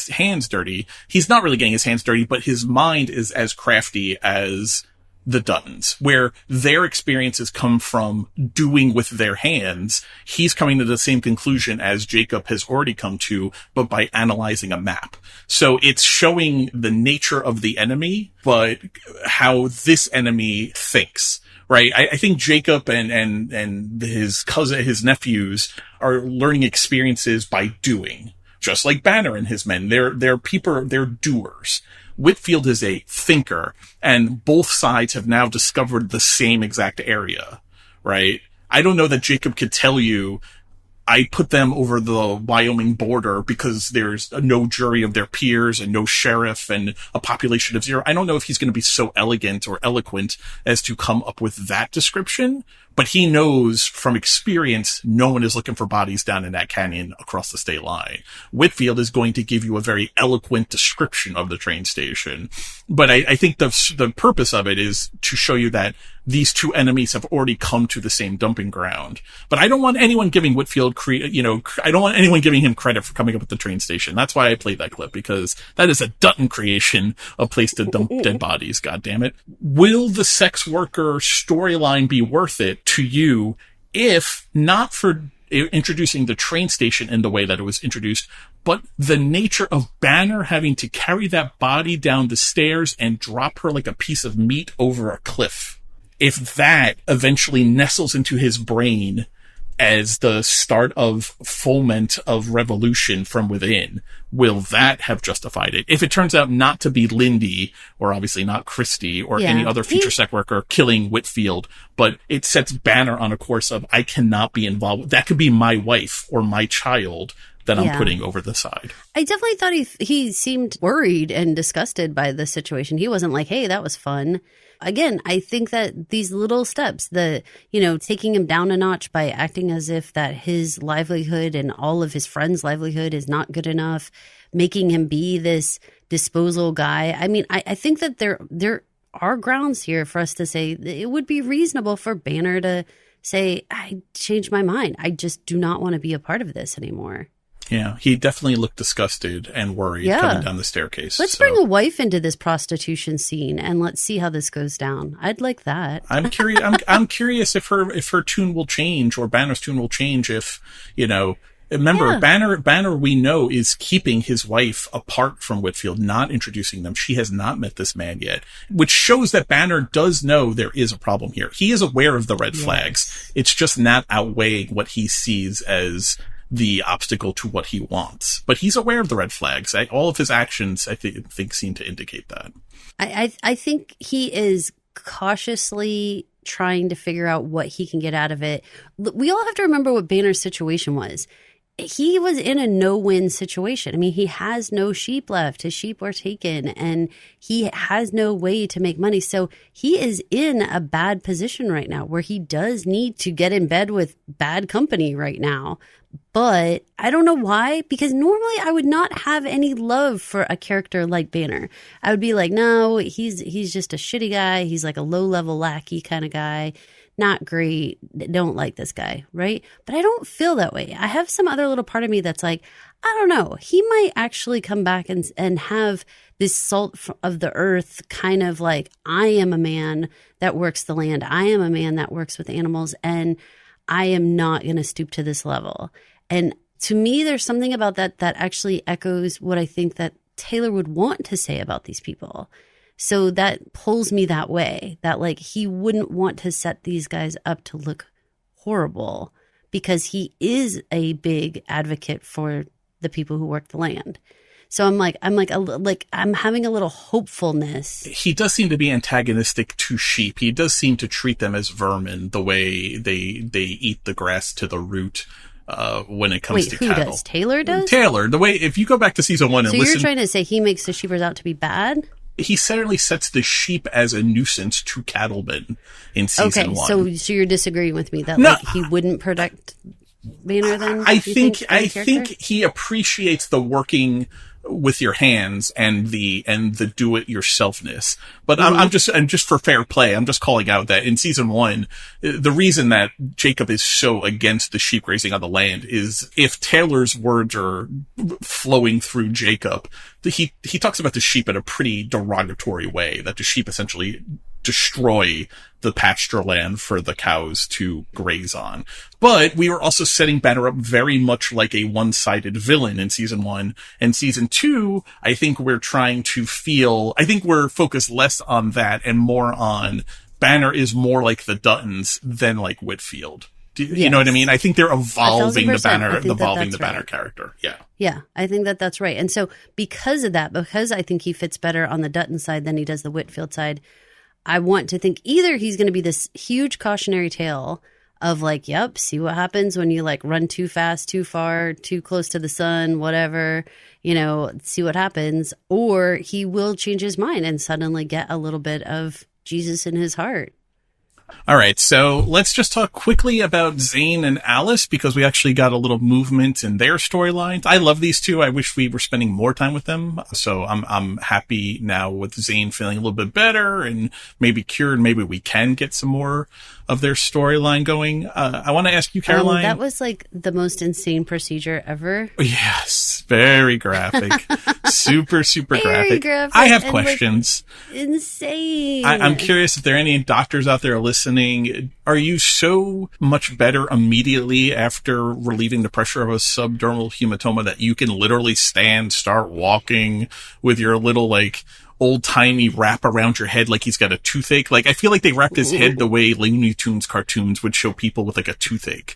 Speaker 4: hands dirty. He's not really getting his hands dirty, but his mind is as crafty as the Duttons, where their experiences come from doing with their hands. He's coming to the same conclusion as Jacob has already come to, but by analyzing a map. So it's showing the nature of the enemy, but how this enemy thinks, right? I think Jacob and his cousin, his nephews are learning experiences by doing, just like Banner and his men. They're people, they're doers. Whitfield is a thinker, and both sides have now discovered the same exact area, right? I don't know that Jacob could tell you, I put them over the Wyoming border because there's no jury of their peers and no sheriff and a population of 0. I don't know if he's going to be so elegant or eloquent as to come up with that description, but he knows from experience no one is looking for bodies down in that canyon across the state line. Whitfield is going to give you a very eloquent description of the train station. But I think the purpose of it is to show you that these two enemies have already come to the same dumping ground. But I don't want anyone giving Whitfield, I don't want anyone giving him credit for coming up with the train station. That's why I played that clip, because that is a Dutton creation, a place to dump dead bodies, goddammit. Will the sex worker storyline be worth it to you if not for introducing the train station in the way that it was introduced, but the nature of Banner having to carry that body down the stairs and drop her like a piece of meat over a cliff? If that eventually nestles into his brain as the start of foment of revolution from within, will that have justified it? If it turns out not to be Lindy, or obviously not Christy, or any other future sex worker killing Whitfield, but it sets Banner on a course of, I cannot be involved. That could be my wife or my child that I'm putting over the side. I definitely
Speaker 3: thought he seemed worried and disgusted by the situation. He wasn't like, hey, that was fun. Again, I think that these little steps, taking him down a notch by acting as if that his livelihood and all of his friends' livelihood is not good enough, making him be this disposal guy. I mean, I think that there are grounds here for us to say that it would be reasonable for Banner to say, I changed my mind. I just do not want to be a part of this anymore.
Speaker 4: Yeah, he definitely looked disgusted and worried coming down the staircase.
Speaker 3: Let's bring a wife into this prostitution scene and let's see how this goes down. I'd like that.
Speaker 4: I'm curious. I'm curious if her tune will change, or Banner's tune will change. If remember, Banner we know is keeping his wife apart from Whitfield, not introducing them. She has not met this man yet, which shows that Banner does know there is a problem here. He is aware of the red flags. It's just not outweighing what he sees as the obstacle to what he wants. But he's aware of the red flags. All of his actions, I think seem to indicate that.
Speaker 3: I think he is cautiously trying to figure out what he can get out of it. We all have to remember what Banner's situation was. He was in a no-win situation. I mean, he has no sheep left. His sheep were taken, and he has no way to make money. So he is in a bad position right now where he does need to get in bed with bad company right now. But I don't know why, because normally I would not have any love for a character like Banner. I would be like, no, he's just a shitty guy. He's like a low-level lackey kind of guy. Not great. Don't like this guy, right? But I don't feel that way. I have some other little part of me that's like, I don't know. He might actually come back and have this salt of the earth kind of like, I am a man that works the land. I am a man that works with animals, and I am not going to stoop to this level. And to me, there's something about that actually echoes what I think that Taylor would want to say about these people. So that pulls me that way, that like he wouldn't want to set these guys up to look horrible because he is a big advocate for the people who work the land. So I'm having a little hopefulness.
Speaker 4: He does seem to be antagonistic to sheep. He does seem to treat them as vermin, the way they eat the grass to the root. When it comes to cattle.
Speaker 3: Who does? Taylor does?
Speaker 4: Taylor, the way, if you go back to season 1 and listen.
Speaker 3: So you're trying to say he makes the sheepers out to be bad?
Speaker 4: He certainly sets the sheep as a nuisance to cattlemen in season 1.
Speaker 3: Okay, so you're disagreeing with me that like he wouldn't protect Banner then?
Speaker 4: I think he appreciates the working with your hands and the do-it-yourselfness. But I'm just for fair play, I'm just calling out that in season 1, the reason that Jacob is so against the sheep grazing on the land is if Taylor's words are flowing through Jacob, he talks about the sheep in a pretty derogatory way, that the sheep essentially destroy the pasture land for the cows to graze on. But we were also setting Banner up very much like a one-sided villain in season 1. And season 2, I think we're focused less on that and more on Banner is more like the Duttons than like Whitfield. You know what I mean? I think they're evolving the Banner character. Yeah.
Speaker 3: Yeah, I think that's right. And so because of that, because I think he fits better on the Dutton side than he does the Whitfield side, I want to think either he's going to be this huge cautionary tale of like, yep, see what happens when you like run too fast, too far, too close to the sun, whatever, see what happens. Or he will change his mind and suddenly get a little bit of Jesus in his heart.
Speaker 4: All right, so let's just talk quickly about Zane and Alice, because we actually got a little movement in their storylines. I love these two. I wish we were spending more time with them. So I'm happy now with Zane feeling a little bit better and maybe cured. Maybe we can get some more of their storyline going. I want to ask you, Caroline.
Speaker 3: That was like the most insane procedure ever.
Speaker 4: Yes, very graphic. super graphic. I have questions.
Speaker 3: Like, insane.
Speaker 4: I'm curious if there are any doctors out there listening. Are you so much better immediately after relieving the pressure of a subdermal hematoma that you can literally start walking with your little like old-timey wrap around your head like he's got a toothache? Like, I feel like they wrapped his head the way Looney Tunes cartoons would show people with like a toothache.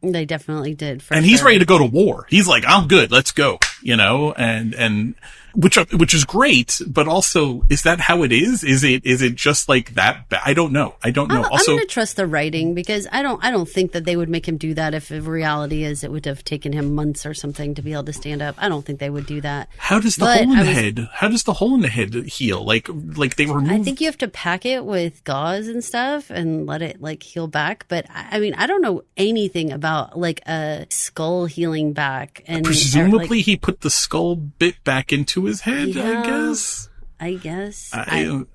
Speaker 3: They definitely did.
Speaker 4: And he's ready to go to war. He's like, I'm good. Let's go. And which is great, but also, is that how it is? Is it just like that? I don't know. Also,
Speaker 3: I'm going to trust the writing, because I don't think that they would make him do that if reality is it would have taken him months or something to be able to stand up. I don't think they would do that.
Speaker 4: How does the hole in the head? How does the hole in the head heal? Like they remove?
Speaker 3: I think you have to pack it with gauze and stuff and let it like heal back. But I mean, I don't know anything about like a skull healing back. And
Speaker 4: presumably he put the skull bit back into his head, I guess.
Speaker 3: I guess.
Speaker 4: I don't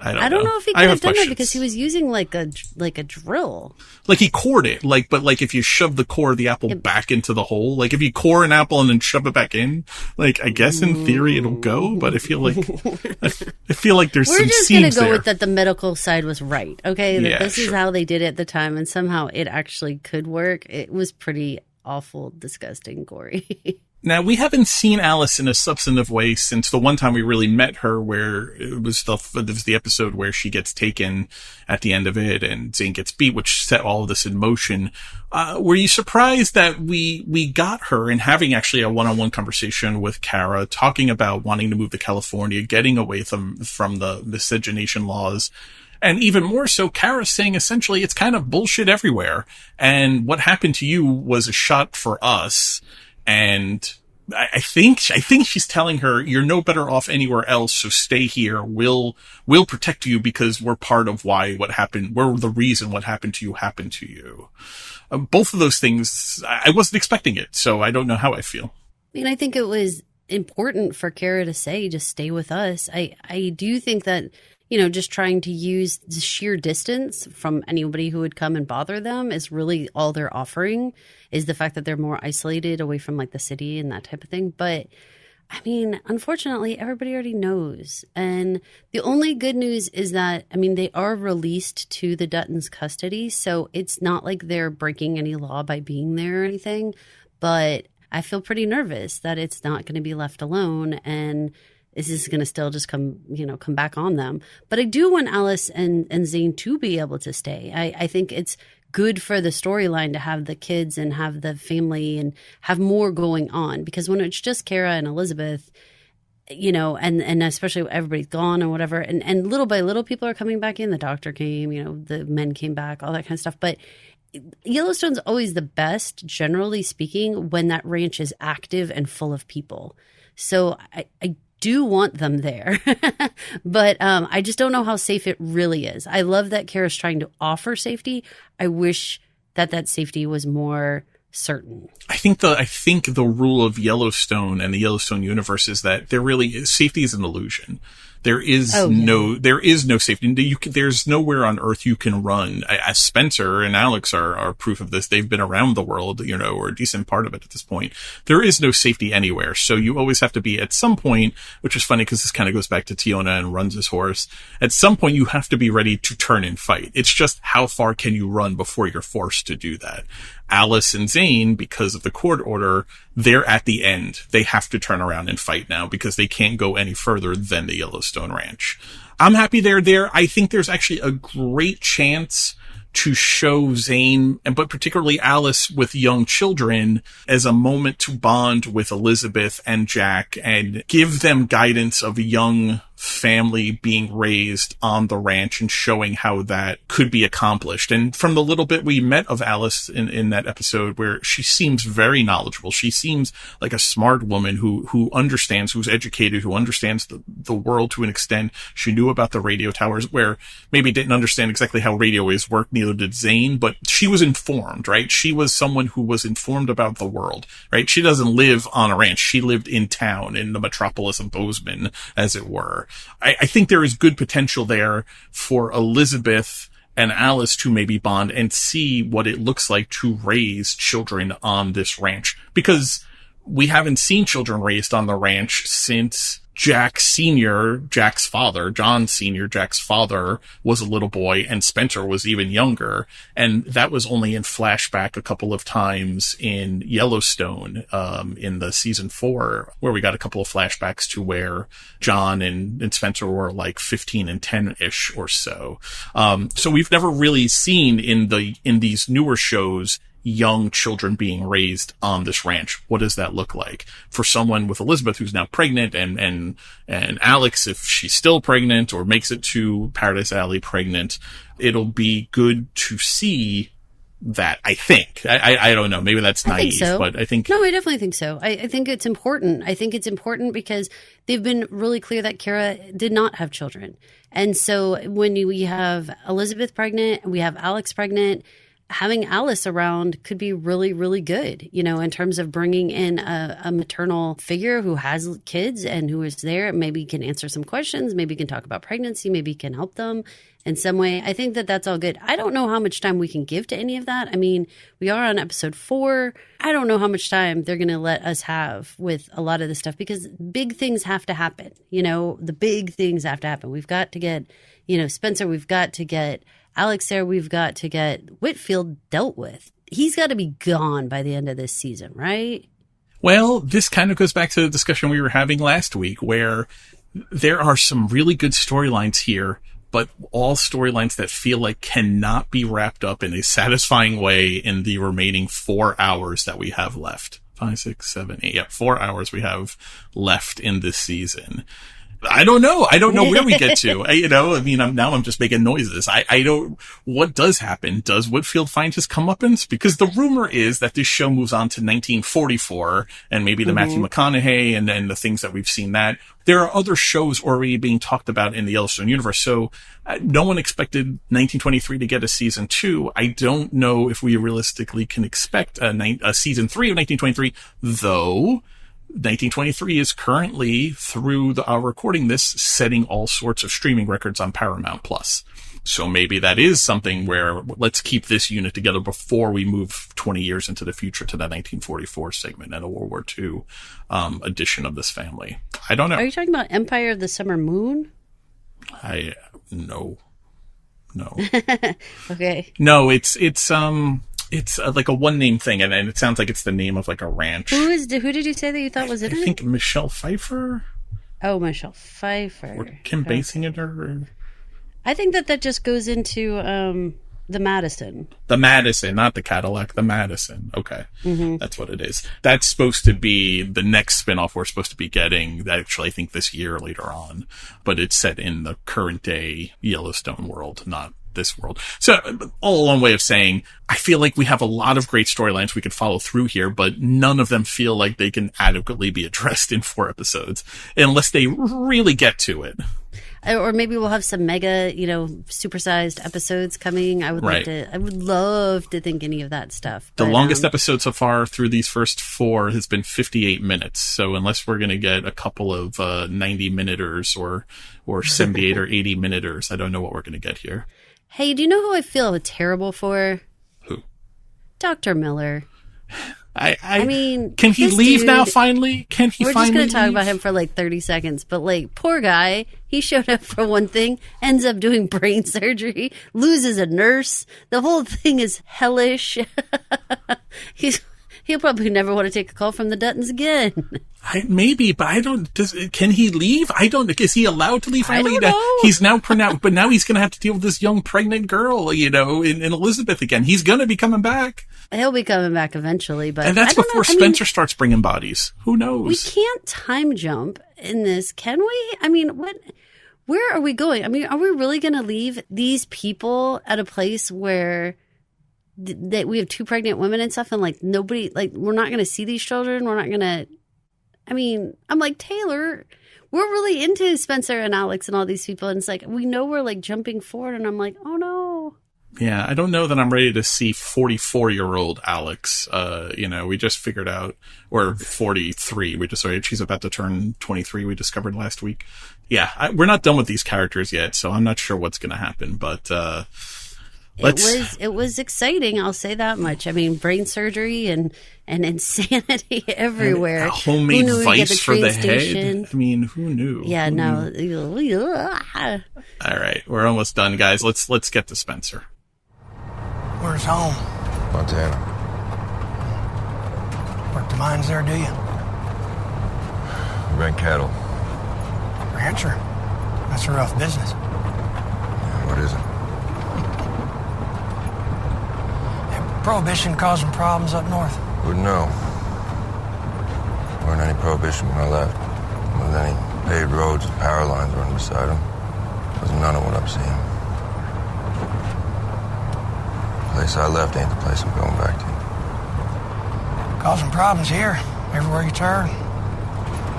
Speaker 3: know if he could have done that because he was using like a drill.
Speaker 4: Like he cored it, but if you shove the core of the apple back into the hole, like if you core an apple and then shove it back in, like I guess in theory it'll go, but I feel like there's
Speaker 3: We're
Speaker 4: some
Speaker 3: just
Speaker 4: seams
Speaker 3: gonna go
Speaker 4: there.
Speaker 3: with that the medical side was right. Okay, that
Speaker 4: Yeah,
Speaker 3: this is how they did it at the time, and somehow it actually could work. It was pretty awful, disgusting, gory.
Speaker 4: Now, we haven't seen Alice in a substantive way since the one time we really met her, where it was the episode where she gets taken at the end of it and Zane gets beat, which set all of this in motion. Were you surprised that we got her and having actually a one-on-one conversation with Kara, talking about wanting to move to California, getting away from the miscegenation laws? And even more so, Kara's saying essentially it's kind of bullshit everywhere. And what happened to you was a shot for us. And I think she's telling her, you're no better off anywhere else, so stay here. We'll protect you because we're part of what happened. We're the reason what happened to you. Both of those things, I wasn't expecting it, so I don't know how I feel.
Speaker 3: I mean, I think it was important for Kara to say, just stay with us. I do think that, just trying to use the sheer distance from anybody who would come and bother them is really all they're offering, is the fact that they're more isolated away from like the city and that type of thing. But I mean, unfortunately, everybody already knows. And the only good news is that, they are released to the Duttons' custody. So it's not like they're breaking any law by being there or anything. But I feel pretty nervous that it's not going to be left alone. And this is going to still just come back on them. But I do want Alice and Zane to be able to stay. I think it's good for the storyline to have the kids and have the family and have more going on. Because when it's just Kara and Elizabeth, and especially everybody's gone and whatever, and little by little people are coming back in. The doctor came, the men came back, all that kind of stuff. But Yellowstone's always the best, generally speaking, when that ranch is active and full of people. So I do want them there, but I just don't know how safe it really is. I love that Kara's trying to offer safety. I wish that safety was more certain. I think
Speaker 4: the rule of Yellowstone and the Yellowstone universe is that safety is an illusion. There is no safety. There's nowhere on earth you can run. As Spencer and Alex are proof of this. They've been around the world, or a decent part of it at this point. There is no safety anywhere. So you always have to be at some point, which is funny because this kind of goes back to Tiona and runs his horse. At some point you have to be ready to turn and fight. It's just how far can you run before you're forced to do that. Alice and Zane, because of the court order, they're at the end. They have to turn around and fight now because they can't go any further than the Yellowstone Ranch. I'm happy they're there. I think there's actually a great chance to show Zane, but particularly Alice with young children, as a moment to bond with Elizabeth and Jack and give them guidance of a young family being raised on the ranch and showing how that could be accomplished. And from the little bit we met of Alice in that episode, where she seems very knowledgeable, she seems like a smart woman who understands, who's educated, who understands the world to an extent. She knew about the radio towers, where maybe didn't understand exactly how radio waves work, neither did Zane, but she was informed, right? She was someone who was informed about the world, right? She doesn't live on a ranch. She lived in town, in the metropolis of Bozeman, as it were. I think there is good potential there for Elizabeth and Alice to maybe bond and see what it looks like to raise children on this ranch, because we haven't seen children raised on the ranch since Jack Sr., Jack's father, John Sr., Jack's father, was a little boy, and Spencer was even younger. And that was only in flashback a couple of times in Yellowstone, in the season 4, where we got a couple of flashbacks to where John and Spencer were like 15 and 10-ish or so. So we've never really seen in these newer shows young children being raised on this ranch. What does that look like for someone with Elizabeth, who's now pregnant, and Alex, if she's still pregnant or makes it to Paradise Alley pregnant? It'll be good to see that, I think. I don't know. Maybe that's naive, so. But I think...
Speaker 3: No, I definitely think so. I think it's important. I think it's important because they've been really clear that Kara did not have children. And so when we have Elizabeth pregnant, we have Alex pregnant, having Alice around could be really, really good, you know, in terms of bringing in a maternal figure who has kids and who is there. Maybe can answer some questions. Maybe can talk about pregnancy. Maybe can help them in some way. I think that that's all good. I don't know how much time we can give to any of that. I mean, we are on episode 4. I don't know how much time they're going to let us have with a lot of this stuff because big things have to happen. You know, the big things have to happen. We've got to get, you know, Spencer, we've got to get Alex there, we've got to get Whitfield dealt with. He's got to be gone by the end of this season, right?
Speaker 4: Well, this kind of goes back to the discussion we were having last week where there are some really good storylines here, but all storylines that feel like cannot be wrapped up in a satisfying way in the remaining 4 hours that we have left. 5, 6, 7, 8. Yeah, 4 hours we have left in this season. I don't know. I don't know where we get to. I'm just making noises. I don't, what does happen? Does Whitfield find his comeuppance? Because the rumor is that this show moves on to 1944 and maybe the Matthew McConaughey and then the things that we've seen that. There are other shows already being talked about in the Yellowstone universe. So no one expected 1923 to get a season 2. I don't know if we realistically can expect a season 3 of 1923, though. 1923 is currently, through our recording this, setting all sorts of streaming records on Paramount Plus. So maybe that is something where let's keep this unit together before we move 20 years into the future to that 1944 segment and a World War II edition of this family. I don't know.
Speaker 3: Are you talking about Empire of the Summer Moon?
Speaker 4: No.
Speaker 3: Okay.
Speaker 4: No, it's like a one name thing, and it sounds like it's the name of like a ranch.
Speaker 3: Who did you say that you thought was in it?
Speaker 4: I think Michelle Pfeiffer.
Speaker 3: Oh, Michelle Pfeiffer.
Speaker 4: Or Kim Basinger.
Speaker 3: I think that just goes into the Madison.
Speaker 4: The Madison, not the Cadillac, the Madison. Okay. That's what it is. That's supposed to be the next spinoff we're supposed to be getting, actually, I think this year later on. But it's set in the current day Yellowstone world, not this world. So all a long way of saying, I feel like we have a lot of great storylines we could follow through here, but none of them feel like they can adequately be addressed in 4 episodes unless they really get to it.
Speaker 3: Or maybe we'll have some mega, supersized episodes coming. I would love to think any of that stuff.
Speaker 4: The longest episode so far through these first 4 has been 58 minutes. So unless we're going to get a couple of 90-minuters or 78 or 80-minuters, I don't know what we're going to get here.
Speaker 3: Hey, do you know who I feel terrible for?
Speaker 4: Who?
Speaker 3: Dr. Miller.
Speaker 4: I mean, can he leave now finally? Can he finally
Speaker 3: We're just going to talk
Speaker 4: leave?
Speaker 3: about him for like 30 seconds, but like, poor guy, he showed up for one thing, ends up doing brain surgery, loses a nurse. The whole thing is hellish. He'll probably never want to take a call from the Duttons again.
Speaker 4: Maybe, but I don't. Can he leave? I don't. Is he allowed to leave?
Speaker 3: I don't know.
Speaker 4: He's now pronounced, but now he's going to have to deal with this young pregnant girl, in Elizabeth again. He's going to be coming back.
Speaker 3: He'll be coming back eventually, but
Speaker 4: and that's before Spencer starts bringing bodies. Who knows?
Speaker 3: We can't time jump in this, can we? I mean, what? Where are we going? I mean, are we really going to leave these people at a place where that we have 2 pregnant women and stuff, and like nobody, like we're not going to see these children? We're not going to. I mean, I'm like, Taylor, we're really into Spencer and Alex and all these people. And it's like, we know we're like jumping forward. And I'm like, oh no.
Speaker 4: Yeah, I don't know that I'm ready to see 44-year-old Alex. We just figured out, or 43. She's about to turn 23. We discovered last week. Yeah, we're not done with these characters yet. So I'm not sure what's going to happen, but, It was exciting. I'll say that much. I mean, brain surgery and insanity everywhere. And a homemade vice for the head. I mean, who knew?
Speaker 3: Yeah, no.
Speaker 4: All right, we're almost done, guys. Let's get to Spencer.
Speaker 9: Where's home?
Speaker 10: Montana.
Speaker 9: Work the mines there, do you?
Speaker 10: Rent cattle.
Speaker 9: Rancher. That's a rough business.
Speaker 10: Yeah, what is it?
Speaker 9: Prohibition causing problems up north?
Speaker 10: Wouldn't know. Weren't any prohibition when I left. With any paved roads with power lines running beside them. Wasn't none of what I'm seeing. The place I left ain't the place I'm going back to.
Speaker 9: Causing problems here, everywhere you turn.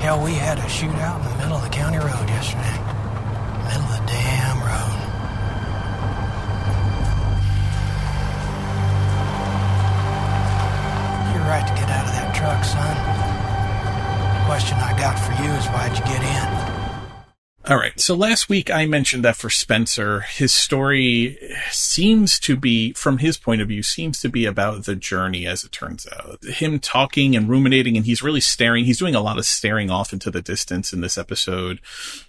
Speaker 9: Hell, we had a shootout in the middle of the county road yesterday. Middle of the damn road. right to get out of that truck, son. The question I got for you is why'd you get in?
Speaker 4: All right. So last week I mentioned that for Spencer, his story seems to be, from his point of view, seems to be about the journey, as it turns out. Him talking and ruminating, and he's really staring. He's doing a lot of staring off into the distance in this episode,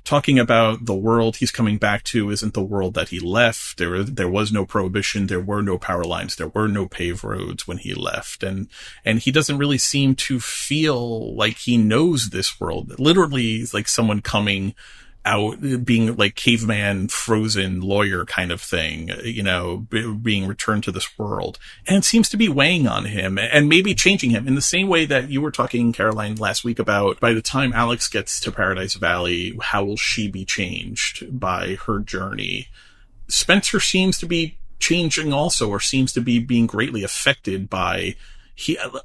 Speaker 4: talking about the world he's coming back to isn't the world that he left. There was no prohibition. There were no power lines. There were no paved roads when he left. And he doesn't really seem to feel like he knows this world. Literally, like someone coming out, being like caveman, frozen lawyer kind of thing, being returned to this world. And it seems to be weighing on him and maybe changing him in the same way that you were talking, Caroline, last week about by the time Alex gets to Paradise Valley, how will she be changed by her journey? Spencer seems to be changing also, or seems to be being greatly affected by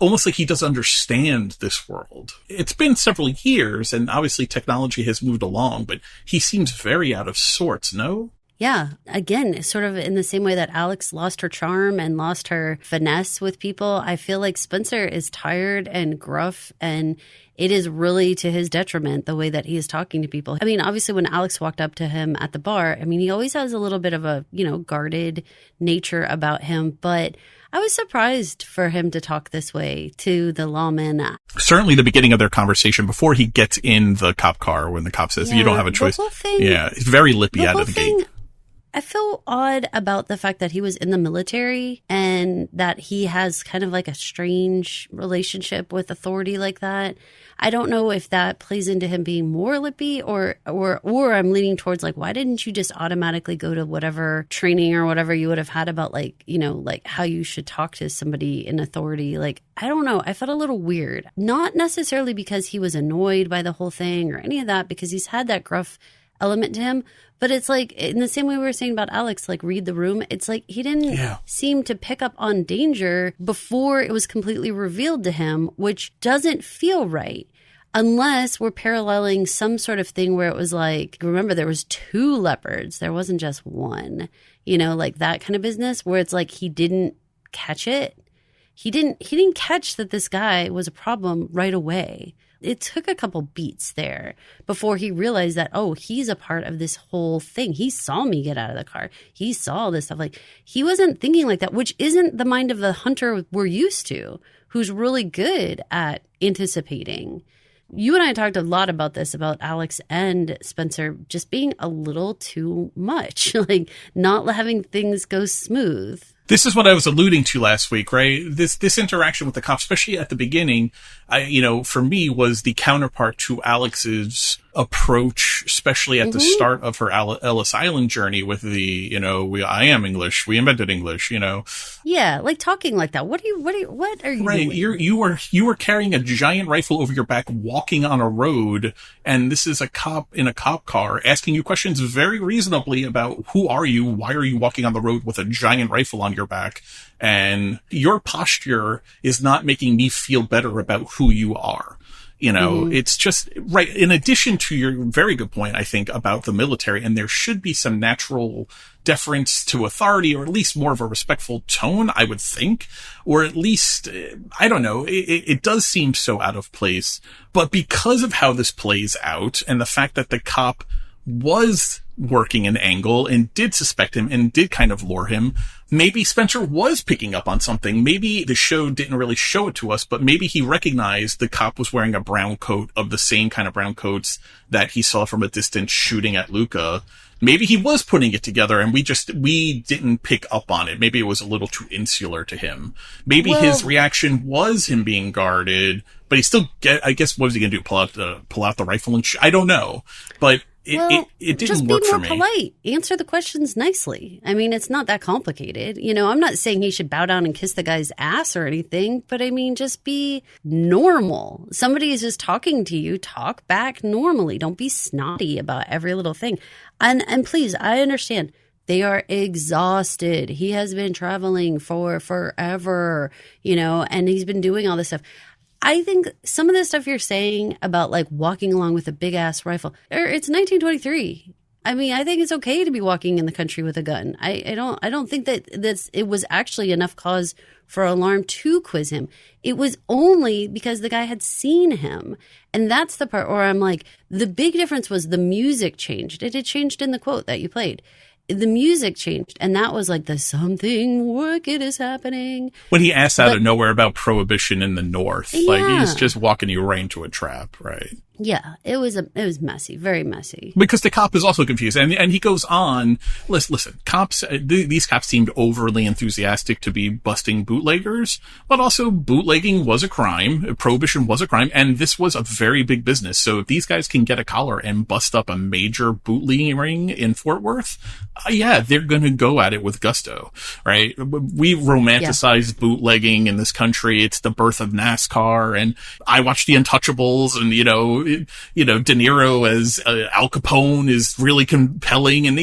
Speaker 4: almost like he does understand this world. It's been several years, and obviously technology has moved along, but he seems very out of sorts, no?
Speaker 3: Yeah. Again, sort of in the same way that Alex lost her charm and lost her finesse with people, I feel like Spencer is tired and gruff, and it is really to his detriment the way that he is talking to people. I mean, obviously when Alex walked up to him at the bar, I mean, he always has a little bit of a, guarded nature about him, but I was surprised for him to talk this way to the lawman.
Speaker 4: Certainly the beginning of their conversation before he gets in the cop car when the cop says, you don't have a choice. It's very lippy out of the gate.
Speaker 3: I feel odd about the fact that he was in the military and that he has kind of like a strange relationship with authority like that. I don't know if that plays into him being more lippy or I'm leaning towards like, why didn't you just automatically go to whatever training or whatever you would have had about like, like how you should talk to somebody in authority? Like, I don't know. I felt a little weird, not necessarily because he was annoyed by the whole thing or any of that, because he's had that gruff element to him. But it's like, in the same way we were saying about Alex, like read the room. It's like he didn't seem to pick up on danger before it was completely revealed to him, which doesn't feel right. Unless we're paralleling some sort of thing where it was like, remember, there was 2 leopards. There wasn't just one, like that kind of business where it's like he didn't catch it. He didn't catch that this guy was a problem right away. It took a couple beats there before he realized that, oh, he's a part of this whole thing. He saw me get out of the car. He saw this stuff. Like, he wasn't thinking like that, which isn't the mind of the hunter we're used to, who's really good at anticipating. You and I talked a lot about this, about Alex and Spencer just being a little too much, like not having things go smooth.
Speaker 4: This is what I was alluding to last week, right? This interaction with the cop, especially at the beginning, for me was the counterpart to Alex's approach, especially at the start of her Ellis Island journey with the, I am English. We invented English,
Speaker 3: Yeah. Like talking like that. What are you
Speaker 4: right.
Speaker 3: doing?
Speaker 4: You were carrying a giant rifle over your back, walking on a road. And this is a cop in a cop car asking you questions very reasonably about who are you? Why are you walking on the road with a giant rifle on your back? And your posture is not making me feel better about who you are. It's just right. In addition to your very good point, I think, about the military, and there should be some natural deference to authority, or at least more of a respectful tone, I would think, or at least, I don't know. It does seem so out of place, but because of how this plays out and the fact that the cop was working an angle and did suspect him and did kind of lure him, maybe Spencer was picking up on something. Maybe the show didn't really show it to us, but maybe he recognized the cop was wearing a brown coat of the same kind of brown coats that he saw from a distance shooting at Luca. Maybe he was putting it together and we didn't pick up on it. Maybe it was a little too insular to him. Maybe his reaction was him being guarded, but he still I guess, what was he going to do? Pull out the rifle and I don't know. But it didn't work for me.
Speaker 3: Just be more polite. Answer the questions nicely. I mean, it's not that complicated. I'm not saying he should bow down and kiss the guy's ass or anything, but I mean, just be normal. Somebody is just talking to you. Talk back normally. Don't be snotty about every little thing. And please, I understand. They are exhausted. He has been traveling for forever, and he's been doing all this stuff. I think some of the stuff you're saying about like walking along with a big ass rifle, it's 1923. I mean, I think it's okay to be walking in the country with a gun. I don't think that it was actually enough cause for alarm to quiz him. It was only because the guy had seen him. And that's the part where I'm like, the big difference was the music changed. It had changed in the quote that you played. The music changed, and that was like the something wicked is happening.
Speaker 4: When he asks out of nowhere about prohibition in the North, like he's just walking you right into a trap, right?
Speaker 3: Yeah, it was messy, very messy.
Speaker 4: Because the cop is also confused, and he goes on. Listen, cops. These cops seemed overly enthusiastic to be busting bootleggers, but also bootlegging was a crime. Prohibition was a crime, and this was a very big business. So if these guys can get a collar and bust up a major bootlegging ring in Fort Worth, yeah, they're going to go at it with gusto, right? We romanticize bootlegging in this country. It's the birth of NASCAR, and I watch The Untouchables, and De Niro as Al Capone is really compelling, and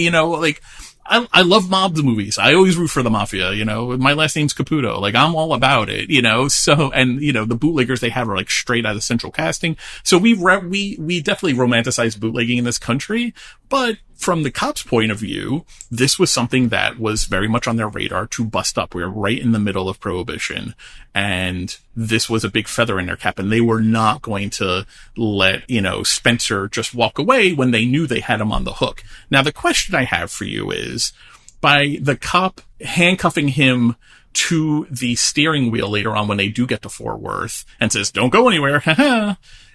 Speaker 4: I love mob movies. I always root for the mafia, my last name's Caputo. Like, I'm all about it, so, and, the bootleggers they have are like straight out of Central Casting. So we definitely romanticize bootlegging in this country, but from the cops' point of view, this was something that was very much on their radar to bust up. We were right in the middle of Prohibition, and this was a big feather in their cap, and they were not going to let, Spencer just walk away when they knew they had him on the hook. Now, the question I have for you is, by the cop handcuffing him to the steering wheel later on when they do get to Fort Worth and says, "Don't go anywhere,"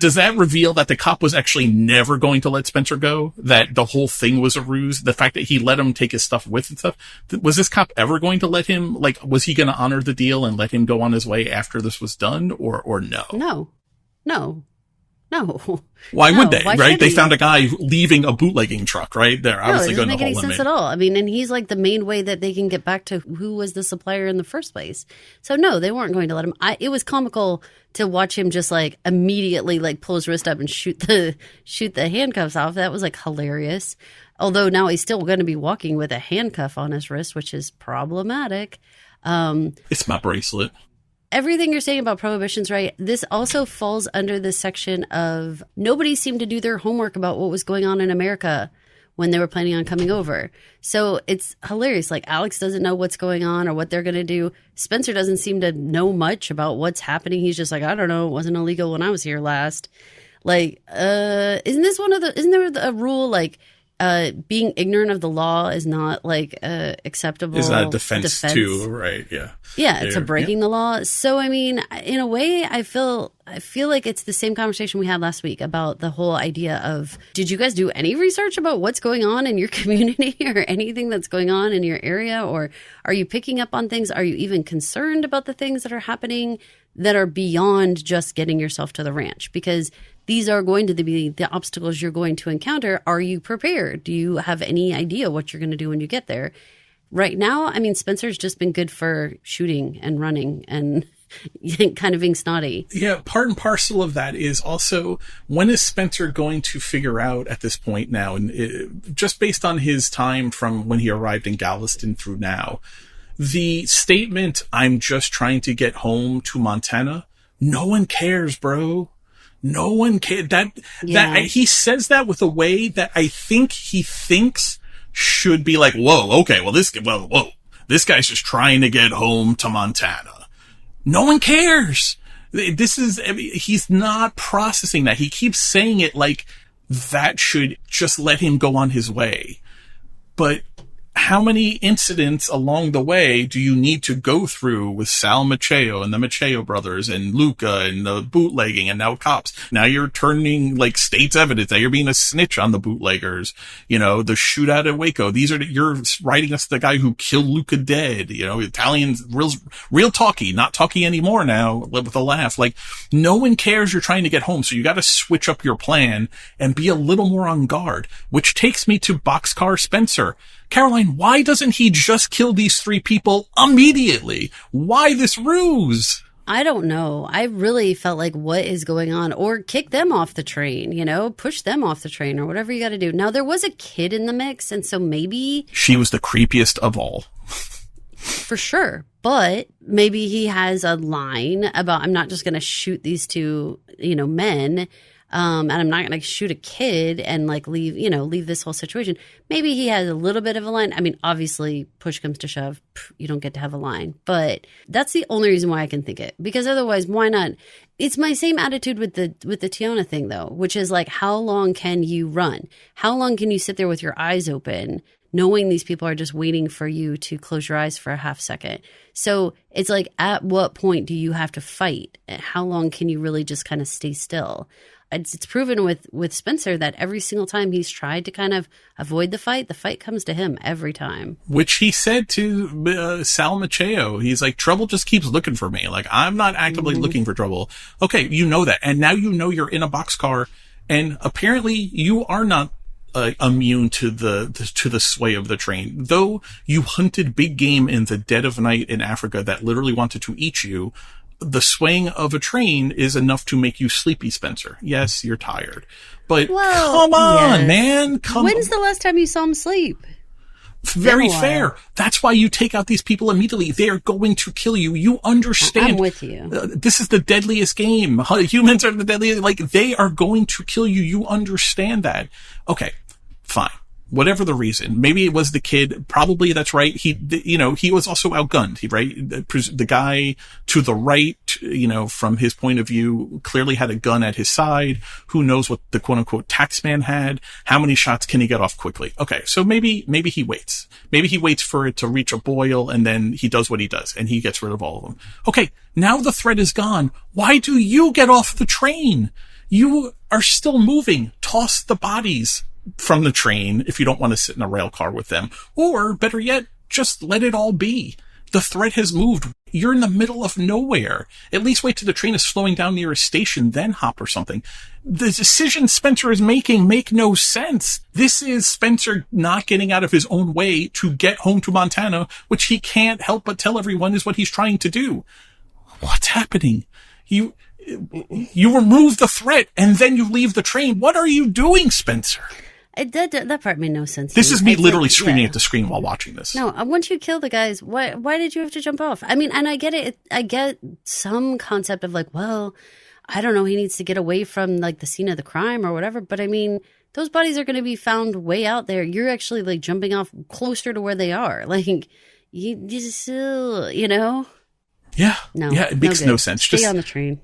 Speaker 4: does that reveal that the cop was actually never going to let Spencer go? That the whole thing was a ruse? The fact that he let him take his stuff with and stuff? Was this cop ever going to let him, was he going to honor the deal and let him go on his way after this was done, or no?
Speaker 3: No.
Speaker 4: Why would they, right? They found a guy leaving a bootlegging truck, right? They're obviously going to hold him in. It doesn't make any sense
Speaker 3: at all. I mean, and he's like the main way that they can get back to who was the supplier in the first place. So no, they weren't going to let him. It was comical to watch him just like immediately like pull his wrist up and shoot the handcuffs off. That was like hilarious. Although now he's still going to be walking with a handcuff on his wrist, which is problematic.
Speaker 4: It's my bracelet.
Speaker 3: Everything you're saying about prohibition's right. This also falls under this section of nobody seemed to do their homework about what was going on in America when they were planning on coming over. So it's hilarious. Like, Alex doesn't know what's going on or what they're going to do. Spencer doesn't seem to know much about what's happening. He's just like, I don't know. It wasn't illegal when I was here last. Like, isn't there a rule like, being ignorant of the law is not like acceptable.
Speaker 4: Is that a defense too, right? Yeah.
Speaker 3: Yeah, it's a breaking the law. So I mean, in a way, I feel like it's the same conversation we had last week about the whole idea of, did you guys do any research about what's going on in your community or anything that's going on in your area? Or are you picking up on things? Are you even concerned about the things that are happening that are beyond just getting yourself to the ranch? Because these are going to be the obstacles you're going to encounter. Are you prepared? Do you have any idea what you're going to do when you get there? Right now, I mean, Spencer's just been good for shooting and running and kind of being snotty.
Speaker 4: Yeah, part and parcel of that is also, when is Spencer going to figure out at this point now, and just based on his time from when he arrived in Galveston through now, the statement, "I'm just trying to get home to Montana," no one cares, bro. No one cares. He says that with a way that I think he thinks should be like, whoa, okay, this guy's just trying to get home to Montana. No one cares. He's not processing that. He keeps saying it like that should just let him go on his way. But how many incidents along the way do you need to go through with Sal Maceo and the Maceo brothers and Luca and the bootlegging and now cops? Now you're turning like state's evidence. Now you're being a snitch on the bootleggers. The shootout at Waco. You're writing us the guy who killed Luca dead. Italians, real talky, not talky anymore now with a laugh. Like, no one cares you're trying to get home. So you got to switch up your plan and be a little more on guard, which takes me to Boxcar Spencer. Caroline, why doesn't he just kill these 3 people immediately? Why this ruse?
Speaker 3: I don't know. I really felt like, what is going on? Or kick them off the train, push them off the train or whatever you got to do. Now, there was a kid in the mix, and so maybe...
Speaker 4: She was the creepiest of all.
Speaker 3: For sure. But maybe he has a line about, I'm not just going to shoot these 2, men. and I'm not going to shoot a kid and like leave this whole situation. Maybe he has a little bit of a line. I mean, obviously, push comes to shove, you don't get to have a line. But that's the only reason why I can think it. Because otherwise, why not? It's my same attitude with the Tiona thing, though, which is like, how long can you run? How long can you sit there with your eyes open, knowing these people are just waiting for you to close your eyes for a half second? So it's like, at what point do you have to fight? How long can you really just kind of stay still? It's proven with Spencer that every single time he's tried to kind of avoid the fight comes to him every time.
Speaker 4: Which he said to Sal Maceo. He's like, trouble just keeps looking for me. Like, I'm not actively looking for trouble. Okay, you know that. And now you know you're in a boxcar, and apparently you are not immune to the sway of the train. Though you hunted big game in the dead of night in Africa that literally wanted to eat you, the swaying of a train is enough to make you sleepy, Spencer. Yes, you're tired. But come on, man.
Speaker 3: When's the last time you saw him sleep?
Speaker 4: Very fair. That's why you take out these people immediately. They are going to kill you. You understand.
Speaker 3: I'm with you.
Speaker 4: This is the deadliest game. Humans are the deadliest. Like, they are going to kill you. You understand that. Okay, fine. Whatever the reason, maybe it was the kid. Probably that's right. He was also outgunned. Right? The guy to the right, from his point of view, clearly had a gun at his side. Who knows what the quote unquote taxman had? How many shots can he get off quickly? Okay. So maybe he waits. Maybe he waits for it to reach a boil, and then he does what he does and he gets rid of all of them. Okay. Now the threat is gone. Why do you get off the train? You are still moving. Toss the bodies from the train if you don't want to sit in a rail car with them. Or, better yet, just let it all be. The threat has moved. You're in the middle of nowhere. At least wait till the train is slowing down near a station, then hop or something. The decisions Spencer is making make no sense. This is Spencer not getting out of his own way to get home to Montana, which he can't help but tell everyone is what he's trying to do. What's happening? You remove the threat and then you leave the train. What are you doing, Spencer?
Speaker 3: That part made no sense.
Speaker 4: This is me literally screaming at the screen while watching this.
Speaker 3: No, once you kill the guys, why did you have to jump off? I mean, and I get it. I get some concept of like, well, I don't know, he needs to get away from like the scene of the crime or whatever. But I mean, those bodies are going to be found way out there. You're actually like jumping off closer to where they are. Like, you just,
Speaker 4: Yeah.
Speaker 3: No.
Speaker 4: Yeah, it makes no sense.
Speaker 3: Stay on the train.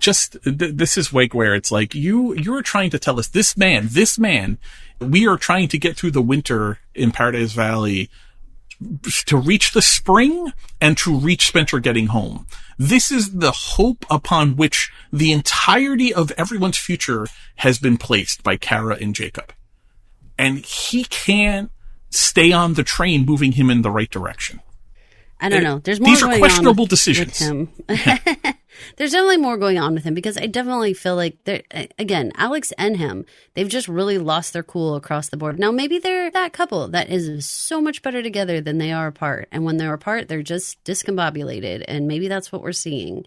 Speaker 4: This is Wake where it's like, you're trying to tell us this man, we are trying to get through the winter in Paradise Valley to reach the spring and to reach Spencer getting home. This is the hope upon which the entirety of everyone's future has been placed by Kara and Jacob. And he can't stay on the train moving him in the right direction.
Speaker 3: I don't know. There's more
Speaker 4: These
Speaker 3: going
Speaker 4: are questionable
Speaker 3: on
Speaker 4: decisions.
Speaker 3: with him. There's definitely more going on with him because I definitely feel like again, Alex and him, they've just really lost their cool across the board. Now, maybe they're that couple that is so much better together than they are apart. And when they're apart, they're just discombobulated. And maybe that's what we're seeing.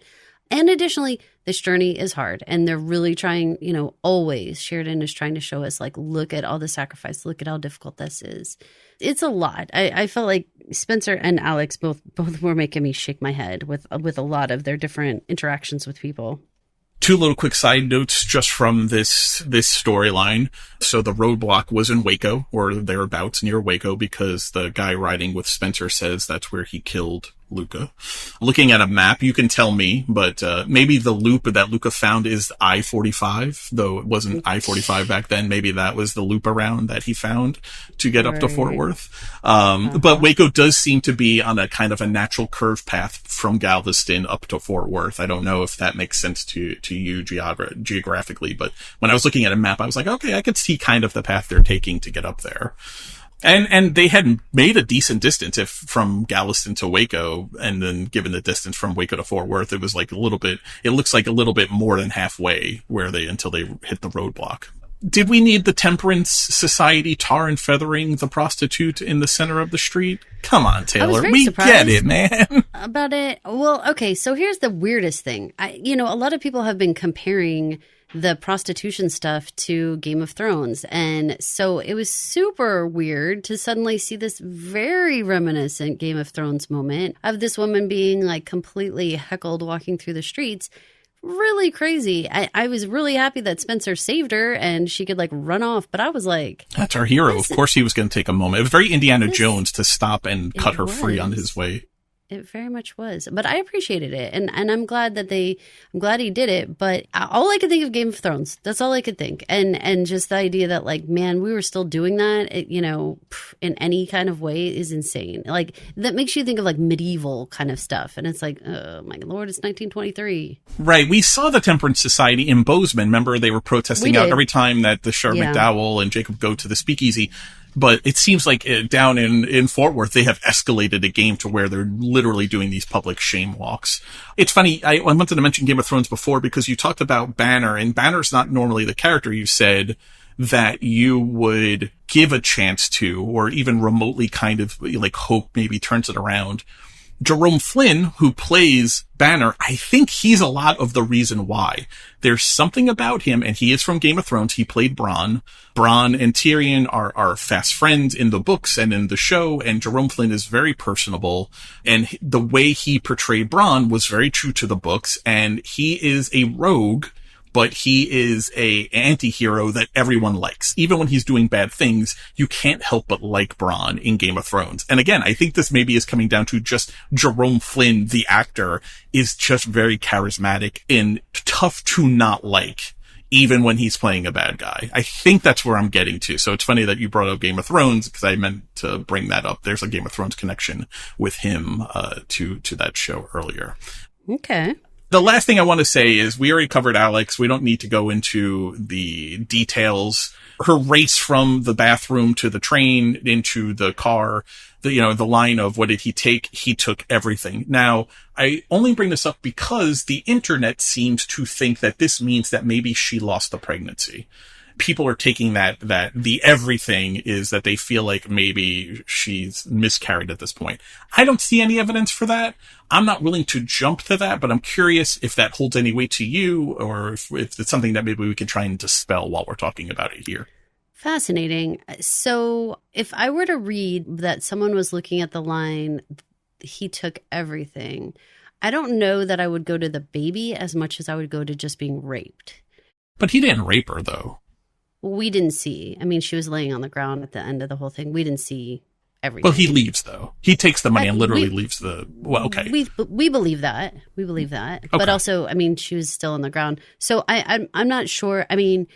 Speaker 3: And additionally, this journey is hard and they're really trying, always Sheridan is trying to show us like, look at all the sacrifice, look at how difficult this is. It's a lot. I felt like Spencer and Alex both were making me shake my head with a lot of their different interactions with people.
Speaker 4: Two little quick side notes just from this storyline. So the roadblock was in Waco or thereabouts near Waco because the guy riding with Spencer says that's where he killed Luca. Looking at a map, you can tell me, but maybe the loop that Luca found is I-45, though it wasn't I-45 back then. Maybe that was the loop around that he found to get up to Fort Worth. But Waco does seem to be on a kind of a natural curve path from Galveston up to Fort Worth. I don't know if that makes sense to you geographically, but when I was looking at a map, I was like, okay, I could see kind of the path they're taking to get up there. And they had made a decent distance from Galveston to Waco, and then given the distance from Waco to Fort Worth, it was like it looks like a little bit more than halfway until they hit the roadblock. Did we need the Temperance Society tar and feathering the prostitute in the center of the street? Come on, Taylor. We get it, man.
Speaker 3: About it. Well, okay, so here's the weirdest thing. A lot of people have been comparing the prostitution stuff to Game of Thrones. And so it was super weird to suddenly see this very reminiscent Game of Thrones moment of this woman being like completely heckled walking through the streets. really crazy. I was really happy that Spencer saved her and she could like run off, but I was like,
Speaker 4: that's our hero. Of course he was going to take a moment. It was very Indiana Jones to stop and cut her free on his way.
Speaker 3: It very much was, but I appreciated it, and I'm glad that I'm glad he did it. But all I could think of Game of Thrones. That's all I could think, and just the idea that like, man, we were still doing that, in any kind of way is insane. Like that makes you think of like medieval kind of stuff, and it's like, oh my lord, it's 1923.
Speaker 4: Right. We saw the Temperance Society in Bozeman. Remember, they were protesting out every time that the Sheriff McDowell and Jacob go to the speakeasy. But it seems like down in Fort Worth, they have escalated a game to where they're literally doing these public shame walks. It's funny. I wanted to mention Game of Thrones before because you talked about Banner, and Banner's not normally the character you said that you would give a chance to, or even remotely kind of like hope maybe turns it around. Jerome Flynn, who plays Banner, I think he's a lot of the reason why. There's something about him, and he is from Game of Thrones. He played Bronn. Bronn and Tyrion are fast friends in the books and in the show, and Jerome Flynn is very personable. And the way he portrayed Bronn was very true to the books, and he is a rogue, but he is a anti-hero that everyone likes. Even when he's doing bad things, you can't help but like Bronn in Game of Thrones. And again, I think this maybe is coming down to just Jerome Flynn, the actor, is just very charismatic and tough to not like, even when he's playing a bad guy. I think that's where I'm getting to. So it's funny that you brought up Game of Thrones, because I meant to bring that up. There's a Game of Thrones connection with him to that show earlier.
Speaker 3: Okay.
Speaker 4: The last thing I want to say is we already covered Alex. We don't need to go into the details. Her race from the bathroom to the train into the car, the line of what did he take? He took everything. Now, I only bring this up because the internet seems to think that this means that maybe she lost the pregnancy. People are taking that the everything is that they feel like maybe she's miscarried at this point. I don't see any evidence for that. I'm not willing to jump to that, but I'm curious if that holds any weight to you, or if it's something that maybe we can try and dispel while we're talking about it here.
Speaker 3: Fascinating. So if I were to read that someone was looking at the line, he took everything, I don't know that I would go to the baby as much as I would go to just being raped.
Speaker 4: But he didn't rape her, though.
Speaker 3: We didn't see. I mean, she was laying on the ground at the end of the whole thing. We didn't see everything.
Speaker 4: Well, he leaves, though. He takes the money and literally leaves the... Well, okay.
Speaker 3: We believe that. We believe that. Okay. But also, I mean, she was still on the ground. So I'm not sure. I mean,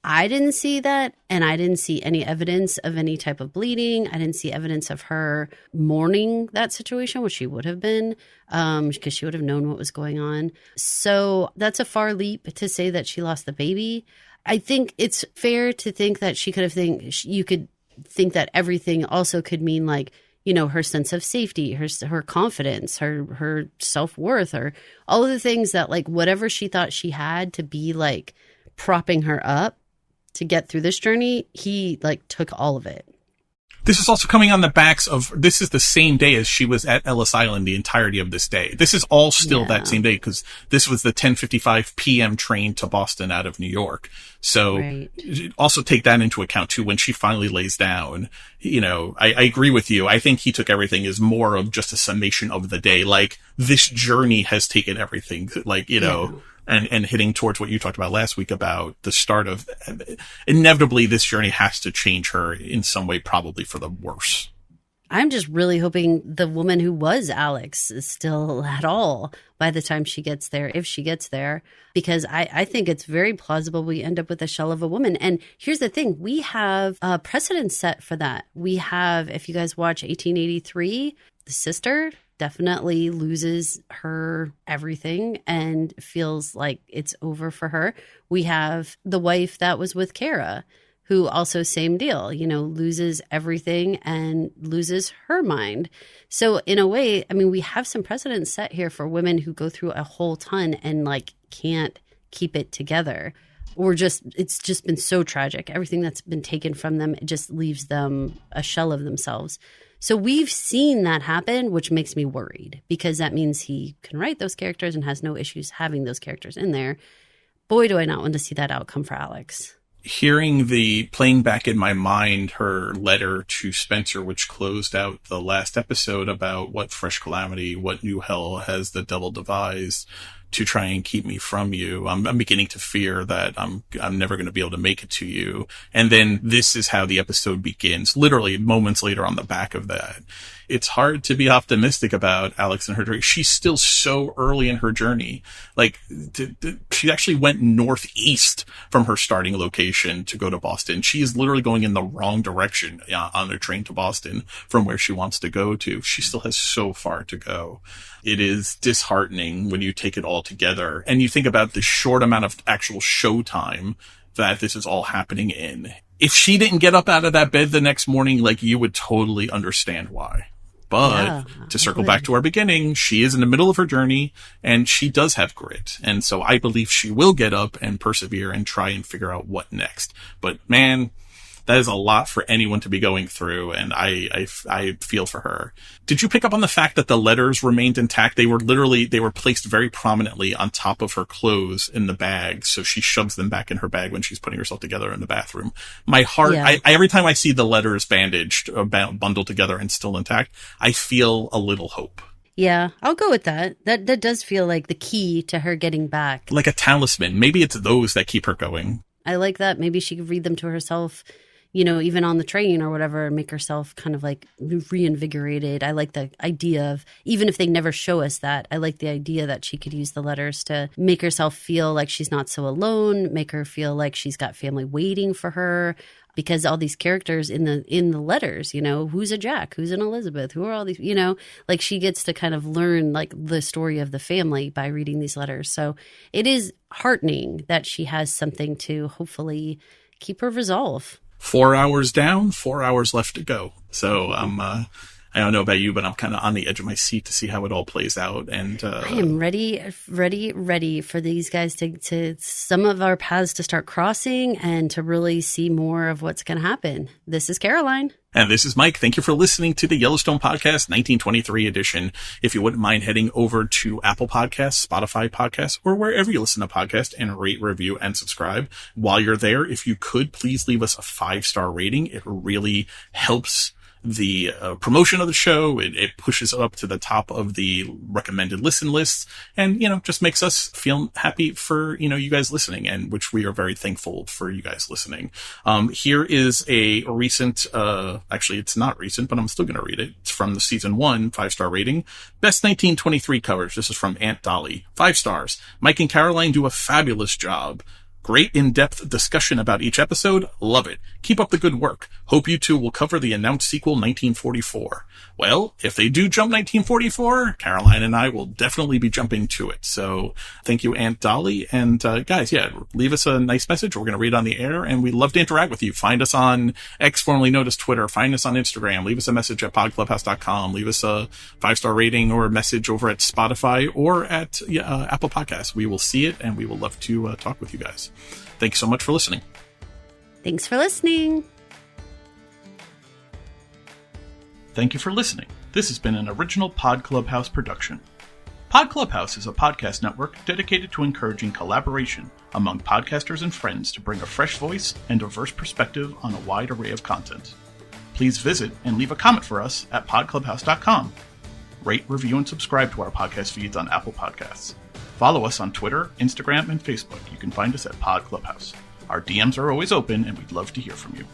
Speaker 3: I didn't see that, and I didn't see any evidence of any type of bleeding. I didn't see evidence of her mourning that situation, which she would have been, because she would have known what was going on. So that's a far leap to say that she lost the baby. I think it's fair to think that she could have you could think that everything also could mean like, her sense of safety, her confidence, her self-worth, or all of the things that like whatever she thought she had to be like propping her up to get through this journey, he like took all of it.
Speaker 4: This is also coming on the backs of, this is the same day as she was at Ellis Island the entirety of this day. This is all still that same day, because this was the 10:55 p.m. train to Boston out of New York. So also take that into account too when she finally lays down. I agree with you. I think he took everything is more of just a summation of the day. Like, this journey has taken everything, like, and hitting towards what you talked about last week about the start of, inevitably this journey has to change her in some way, probably for the worse.
Speaker 3: I'm just really hoping the woman who was Alex is still at all by the time she gets there, if she gets there, because I think it's very plausible we end up with a shell of a woman. And here's the thing. We have a precedent set for that. We have, if you guys watch 1883, the sister definitely loses her everything and feels like it's over for her. We have the wife that was with Kara, who also same deal, loses everything and loses her mind. So in a way, I mean, we have some precedents set here for women who go through a whole ton and like can't keep it together, or it's just been so tragic. Everything that's been taken from them, it just leaves them a shell of themselves. So we've seen that happen, which makes me worried, because that means he can write those characters and has no issues having those characters in there. Boy, do I not want to see that outcome for Alex.
Speaker 4: Hearing playing back in my mind her letter to Spencer, which closed out the last episode about what fresh calamity, what new hell has the devil devised to try and keep me from you. I'm beginning to fear that I'm never going to be able to make it to you. And then this is how the episode begins, literally moments later on the back of that. It's hard to be optimistic about Alex and her journey. She's still so early in her journey. Like, she actually went northeast from her starting location to go to Boston. She is literally going in the wrong direction on a train to Boston from where she wants to go to. She still has so far to go. It is disheartening when you take it all together and you think about the short amount of actual show time that this is all happening in. If she didn't get up out of that bed the next morning, like, you would totally understand why. But to circle back to our beginning, she is in the middle of her journey and she does have grit. And so I believe she will get up and persevere and try and figure out what next. But man, that is a lot for anyone to be going through. And I feel for her. Did you pick up on the fact that the letters remained intact? They were placed very prominently on top of her clothes in the bag. So she shoves them back in her bag when she's putting herself together in the bathroom. My heart, every time I see the letters bandaged, bundled together and still intact, I feel a little hope.
Speaker 3: Yeah, I'll go with that. That does feel like the key to her getting back.
Speaker 4: Like a talisman. Maybe it's those that keep her going.
Speaker 3: I like that. Maybe she could read them to herself, you know, even on the train or whatever, and make herself kind of like reinvigorated. I like the idea of, even if they never show us that, I like the idea that she could use the letters to make herself feel like she's not so alone, make her feel like she's got family waiting for her. Because all these characters in the letters, you know, who's a Jack, who's an Elizabeth, who are all these, you know, like she gets to kind of learn like the story of the family by reading these letters. So it is heartening that she has something to hopefully keep her resolve.
Speaker 4: 4 hours down, 4 hours left to go. So I don't know about you, but I'm kind of on the edge of my seat to see how it all plays out. And
Speaker 3: I am ready for these guys to some of our paths to start crossing and to really see more of what's going to happen. This is Caroline.
Speaker 4: And this is Mike. Thank you for listening to the Yellowstone Podcast 1923 edition. If you wouldn't mind heading over to Apple Podcasts, Spotify Podcasts, or wherever you listen to podcasts and rate, review, and subscribe. While you're there, if you could, please leave us a 5-star rating. It really helps the promotion of the show. It pushes up to the top of the recommended listen lists and, you know, just makes us feel happy for, you know, you guys listening, and which we are very thankful for you guys listening. Here is a recent, actually it's not recent, but I'm still going to read it. It's from the season 1 5-star rating. Best 1923 covers. This is from Aunt Dolly. 5 stars. Mike and Caroline do a fabulous job. Great in-depth discussion about each episode. Love it. Keep up the good work. Hope you two will cover the announced sequel 1944. Well, if they do jump 1944, Caroline and I will definitely be jumping to it. So thank you, Aunt Dolly. And guys, leave us a nice message. We're going to read it on the air, and we'd love to interact with you. Find us on X, formerly known as Twitter. Find us on Instagram. Leave us a message at podclubhouse.com. Leave us a 5-star rating or a message over at Spotify or at Apple Podcasts. We will see it, and we will love to talk with you guys. Thanks so much for listening.
Speaker 3: Thanks for listening.
Speaker 4: Thank you for listening. This has been an original Pod Clubhouse production. Pod Clubhouse is a podcast network dedicated to encouraging collaboration among podcasters and friends to bring a fresh voice and diverse perspective on a wide array of content. Please visit and leave a comment for us at podclubhouse.com. Rate, review, and subscribe to our podcast feeds on Apple Podcasts. Follow us on Twitter, Instagram, and Facebook. You can find us at Pod Clubhouse. Our DMs are always open, and we'd love to hear from you.